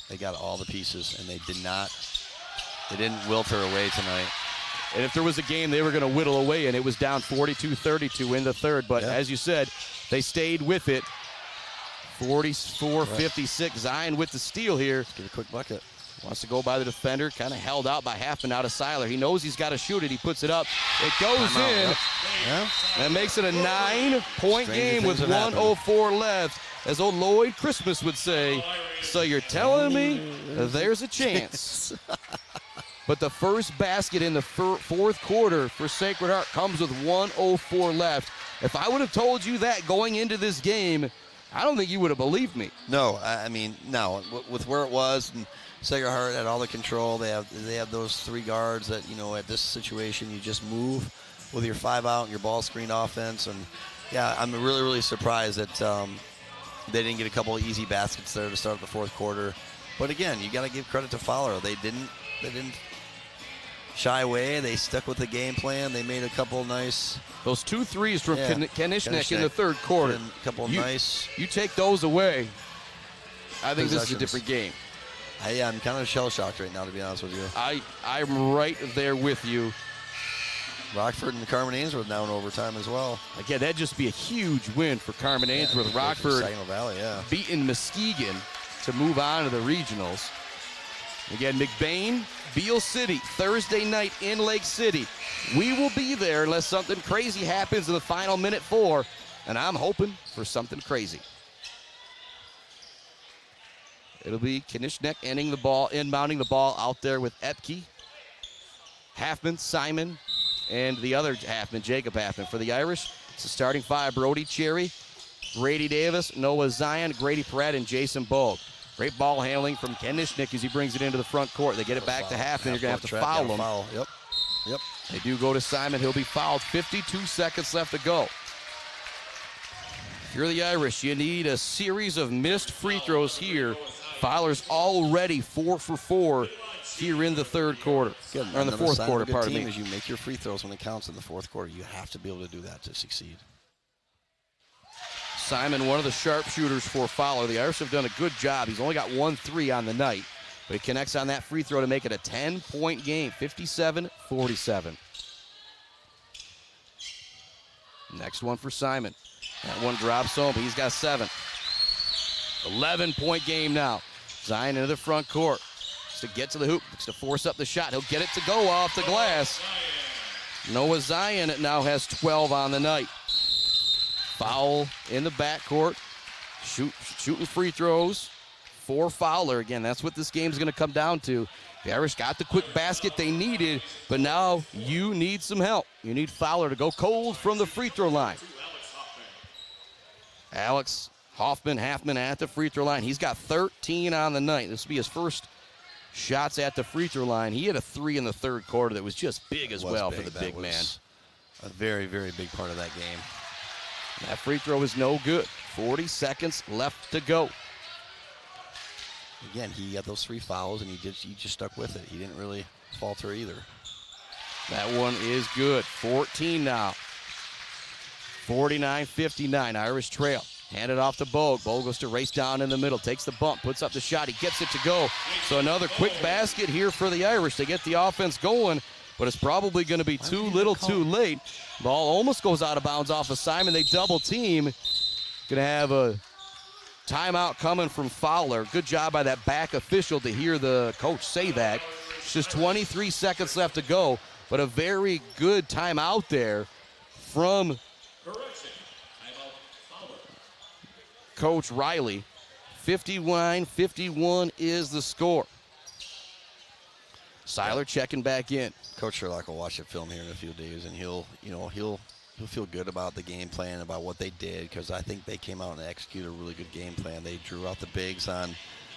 They got all the pieces, and they didn't wilt her away tonight. And if there was a game they were going to whittle away, and it was down 42-32 in the third. But as you said, they stayed with it. 44-56. Zion with the steal here. Let's get a quick bucket. Wants to go by the defender. Kind of held out by Halfman out of Seiler. He knows he's got to shoot it. He puts it up. It goes in. Yeah. That makes it a 9-point game with 1:04 left. As old Lloyd Christmas would say, so you're telling me there's a chance. But the first basket in the fourth quarter for Sacred Heart comes with 1:04 left. If I would have told you that going into this game, I don't think you would have believed me. No, I mean, no. With where it was, and Sacred Heart had all the control. They have those 3 guards that, you know, at this situation, you just move with your 5-out and your ball screen offense. And, yeah, I'm really, really surprised that they didn't get a couple of easy baskets there to start the fourth quarter. But, again, you got to give credit to Fowler. They didn't shy away. They stuck with the game plan. They made a couple nice... Those 2 threes from Kanishnek in the third quarter. A couple nice... You take those away, I think this is a different game. I'm kind of shell-shocked right now, to be honest with you. I'm right there with you. Rockford and Carmen Ainsworth now in overtime as well. Again, that'd just be a huge win for Carmen Ainsworth. Rockford Saginaw Valley, beating Muskegon to move on to the regionals. Again, McBain, Beale City, Thursday night in Lake City. We will be there unless something crazy happens in the final minute 4, and I'm hoping for something crazy. It'll be Kinishnek inbounding the ball out there with Epke, Halfman, Simon, and the other Halfman, Jacob Halfman. For the Irish, it's a starting 5, Brody Cherry, Brady Davis, Noah Zion, Grady Perret, and Jason Bogue. Great ball handling from Kinishnek as he brings it into the front court. They get it back to Halfman. You're going to have to foul him. Yep. They do go to Simon. He'll be fouled. 52 seconds left to go. If you're the Irish, you need a series of missed free throws here. Fowler's already 4 for 4 here in the third quarter. Good. Or in the fourth quarter, pardon me. As you make your free throws when it counts in the fourth quarter, you have to be able to do that to succeed. Simon, one of the sharpshooters for Fowler. The Irish have done a good job. He's only got 1 3 on the night, but he connects on that free throw to make it a 10-point game, 57-47. Next one for Simon. That one drops home. He's got 7. 11-point game now. Zion into the front court. Looks to get to the hoop. Looks to force up the shot. He'll get it to go off the glass. Noah Zion now has 12 on the night. Foul in the backcourt. Shooting free throws for Fowler. Again, that's what this game's going to come down to. The Irish got the quick basket they needed, but now you need some help. You need Fowler to go cold from the free throw line. Alex Halfman at the free throw line. He's got 13 on the night. This will be his first shots at the free throw line. He had a 3 in the third quarter that was just big as well for the big man. A very, very big part of that game. That free throw is no good. 40 seconds left to go. Again, he got those 3 fouls, and he just stuck with it. He didn't really falter either. That one is good. 14 now. 49-59, Irish trail. Handed off to Bogue. Bogue goes to race down in the middle, takes the bump, puts up the shot. He gets it to go. So another quick basket here for the Irish. They get the offense going, but it's probably going to be too little too late. Ball almost goes out of bounds off of Simon. They double team. Going to have a timeout coming from Fowler. Good job by that back official to hear the coach say that. It's just 23 seconds left to go, but a very good timeout there from Coach Riley. 51-51 is the score. Seiler checking back in. Coach Sherlock will watch the film here in a few days, and he'll feel good about the game plan, about what they did, because I think they came out and executed a really good game plan. They drew out the bigs on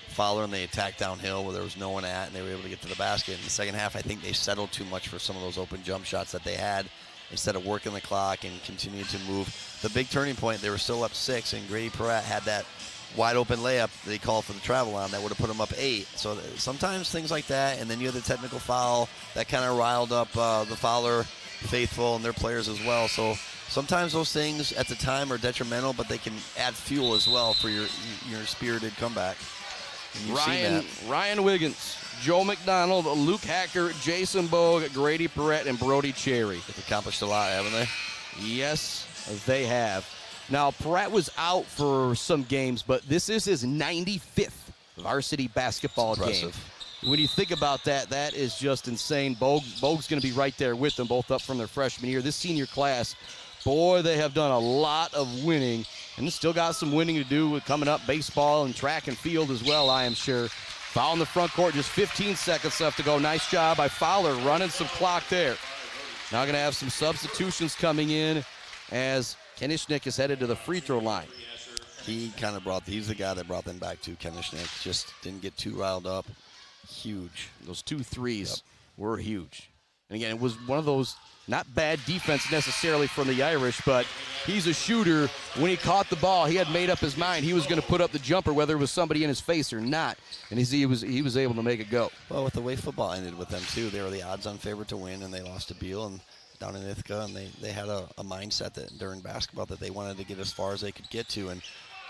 Fowler, and they attacked downhill where there was no one at, and they were able to get to the basket. In the second half, I think they settled too much for some of those open jump shots that they had instead of working the clock and continuing to move. The big turning point, they were still up 6, and Grady Perret had that wide open layup they called for the travel on that would have put them up 8. So sometimes things like that, and then you have the technical foul that kind of riled up the Fowler faithful and their players as well. So sometimes those things at the time are detrimental, but they can add fuel as well for your spirited comeback. Ryan Wiggins, Joe McDonald, Luke Hacker, Jason Bogue, Grady Perret, and Brody Cherry. They've accomplished a lot, haven't they? Yes, they have. Now, Perret was out for some games, but this is his 95th varsity basketball game. When you think about that, that is just insane. Bogue's going to be right there with them, both up from their freshman year. This senior class, boy, they have done a lot of winning, and still got some winning to do with coming up baseball and track and field as well, I am sure. Foul in the front court, just 15 seconds left to go. Nice job by Fowler running some clock there. Now going to have some substitutions coming in as Kinishnek is headed to the free throw line. He's the guy that brought them back to Kinishnek. Just didn't get too riled up. Huge. Those 2 threes were huge. And again, it was one of those not bad defense necessarily from the Irish, but he's a shooter. When he caught the ball, he had made up his mind he was going to put up the jumper, whether it was somebody in his face or not. And he was able to make it go. Well, with the way football ended with them too, they were the odds-on favorite to win, and they lost to Beale and down in Ithaca, and they had a mindset that during basketball that they wanted to get as far as they could get to, and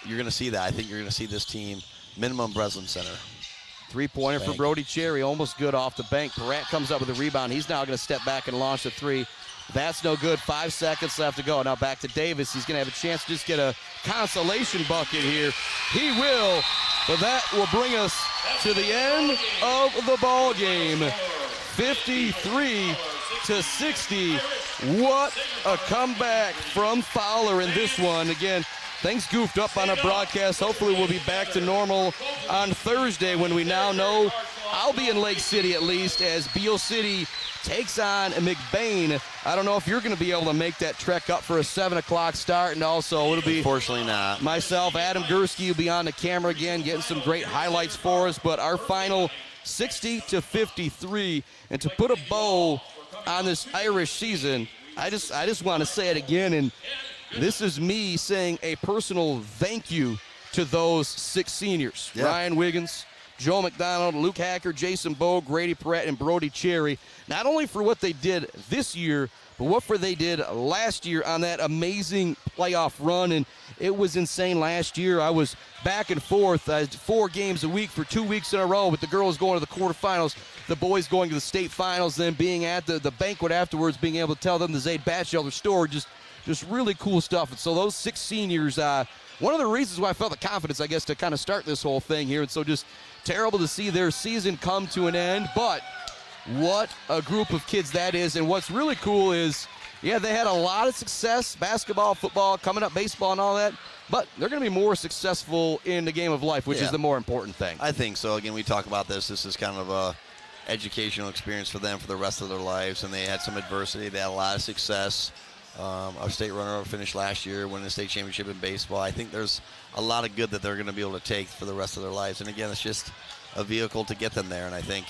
you're going to see that. I think you're going to see this team minimum Breslin Center. 3-pointer for Brody Cherry, almost good off the bank. Perret comes up with a rebound. He's now going to step back and launch a 3. That's no good. 5 seconds left to go. Now back to Davis. He's going to have a chance to just get a consolation bucket here. He will, but that will bring us to the end of the ball game. 53-60. What a comeback from Fowler in this one. Again, things goofed up on our broadcast. Hopefully we'll be back to normal on Thursday when we now know I'll be in Lake City at least as Beale City takes on McBain. I don't know if you're going to be able to make that trek up for a 7 o'clock start, and also it'll be unfortunately not. Myself, Adam Gursky, will be on the camera again, getting some great highlights for us. But our final 60-53, and to put a bow on this Irish season, I just want to say it again, and this is me saying a personal thank you to those 6 seniors. Yeah. Ryan Wiggins, Joe McDonald, Luke Hacker, Jason Bogue, Grady Perrett, and Brody Cherry, not only for what they did this year, but what they did last year on that amazing playoff run. And it was insane last year. I was back and forth 4 games a week for 2 weeks in a row, with the girls going to the quarterfinals, the boys going to the state finals, then being at the banquet afterwards, being able to tell them the Zaid Batchelder story, just really cool stuff. And so those 6 seniors, one of the reasons why I felt the confidence, I guess, to kind of start this whole thing here. And so just terrible to see their season come to an end, but what a group of kids that is. And what's really cool is, yeah, they had a lot of success, basketball, football, coming up, baseball and all that, but they're going to be more successful in the game of life, which is the more important thing. I think so. Again, we talk about this. This is kind of a educational experience for them for the rest of their lives, and they had some adversity. They had a lot of success. Our state runner-up finished last year, winning the state championship in baseball. I think there's a lot of good that they're going to be able to take for the rest of their lives. And again, it's just a vehicle to get them there. And I think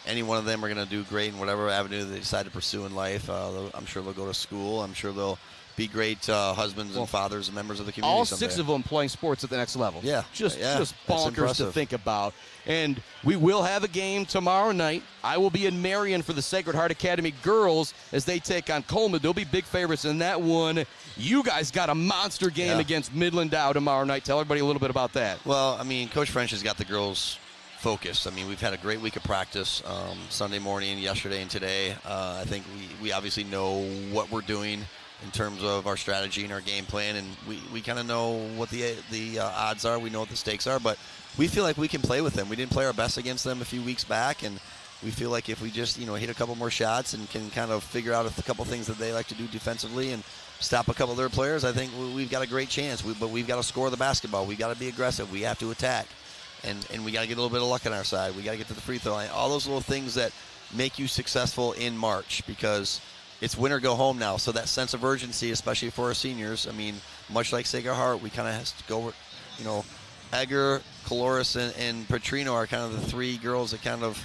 any one of them are going to do great in whatever avenue they decide to pursue in life. I'm sure they'll go to school. I'm sure they'll be great husbands and fathers and members of the community all someday. 6 of them playing sports at the next level. Yeah. Just bonkers to think about. And we will have a game tomorrow night. I will be in Marion for the Sacred Heart Academy girls as they take on Coleman. They'll be big favorites in that one. You guys got a monster game against Midland Dow tomorrow night. Tell everybody a little bit about that. Well, I mean, Coach French has got the girls focused. I mean, we've had a great week of practice Sunday morning, yesterday, and today. I think we obviously know what we're doing in terms of our strategy and our game plan, and we kind of know what the odds are. We know what the stakes are, but we feel like we can play with them. We didn't play our best against them a few weeks back, and we feel like if we just hit a couple more shots and can kind of figure out a couple things that they like to do defensively and stop a couple of their players, I think we've got a great chance. But we've got to score the basketball. We've got to be aggressive. We have to attack, and we got to get a little bit of luck on our side. We got to get to the free throw line. All those little things that make you successful in March, because it's win or go home now. So that sense of urgency, especially for our seniors, I mean, much like Sacred Heart, we kind of have to go with, Egger, Caloris, and Petrino are kind of the 3 girls that kind of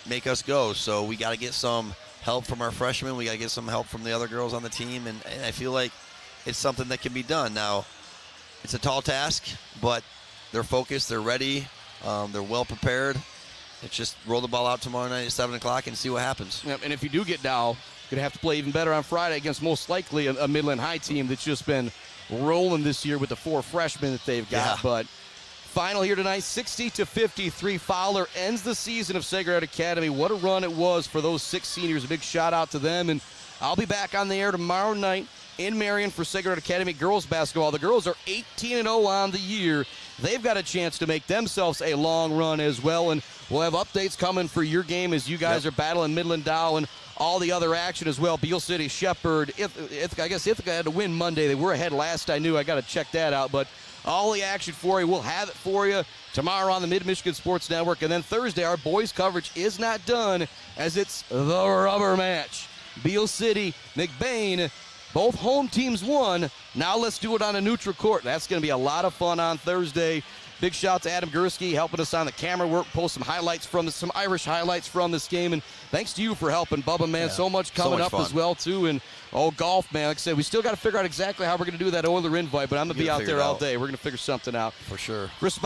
make us go. So we got to get some help from our freshmen. We got to get some help from the other girls on the team, and I feel like it's something that can be done. Now, it's a tall task, but they're focused, they're ready, they're well prepared. It's just roll the ball out tomorrow night at 7 o'clock and see what happens. Yep, and if you do get Dow, going to have to play even better on Friday against most likely a Midland High team that's just been rolling this year with the 4 freshmen that they've got. Yeah. But final here tonight, 60-53. Fowler ends the season of Sacred Heart Academy. What a run it was for those 6 seniors. A big shout out to them. And I'll be back on the air tomorrow night in Marion for Sacred Heart Academy girls basketball. The girls are 18-0 on the year. They've got a chance to make themselves a long run as well. And we'll have updates coming for your game as you guys are battling Midland Dow and all the other action as well. Beale City, Shepherd, I guess Ithaca had to win Monday. They were ahead last I knew. I got to check that out. But all the action for you, we'll have it for you tomorrow on the Mid-Michigan Sports Network. And then Thursday, our boys coverage is not done as it's the rubber match. Beale City, McBain, both home teams won. Now let's do it on a neutral court. That's going to be a lot of fun on Thursday. Big shout to Adam Gursky helping us on the camera work, post some highlights from some Irish highlights from this game. And thanks to you for helping, Bubba, man. So much coming up as well, too. And, golf, man. Like I said, we still got to figure out exactly how we're going to do that Oiler invite, but I'm going to be out there all day. We're going to figure something out. For sure. Chris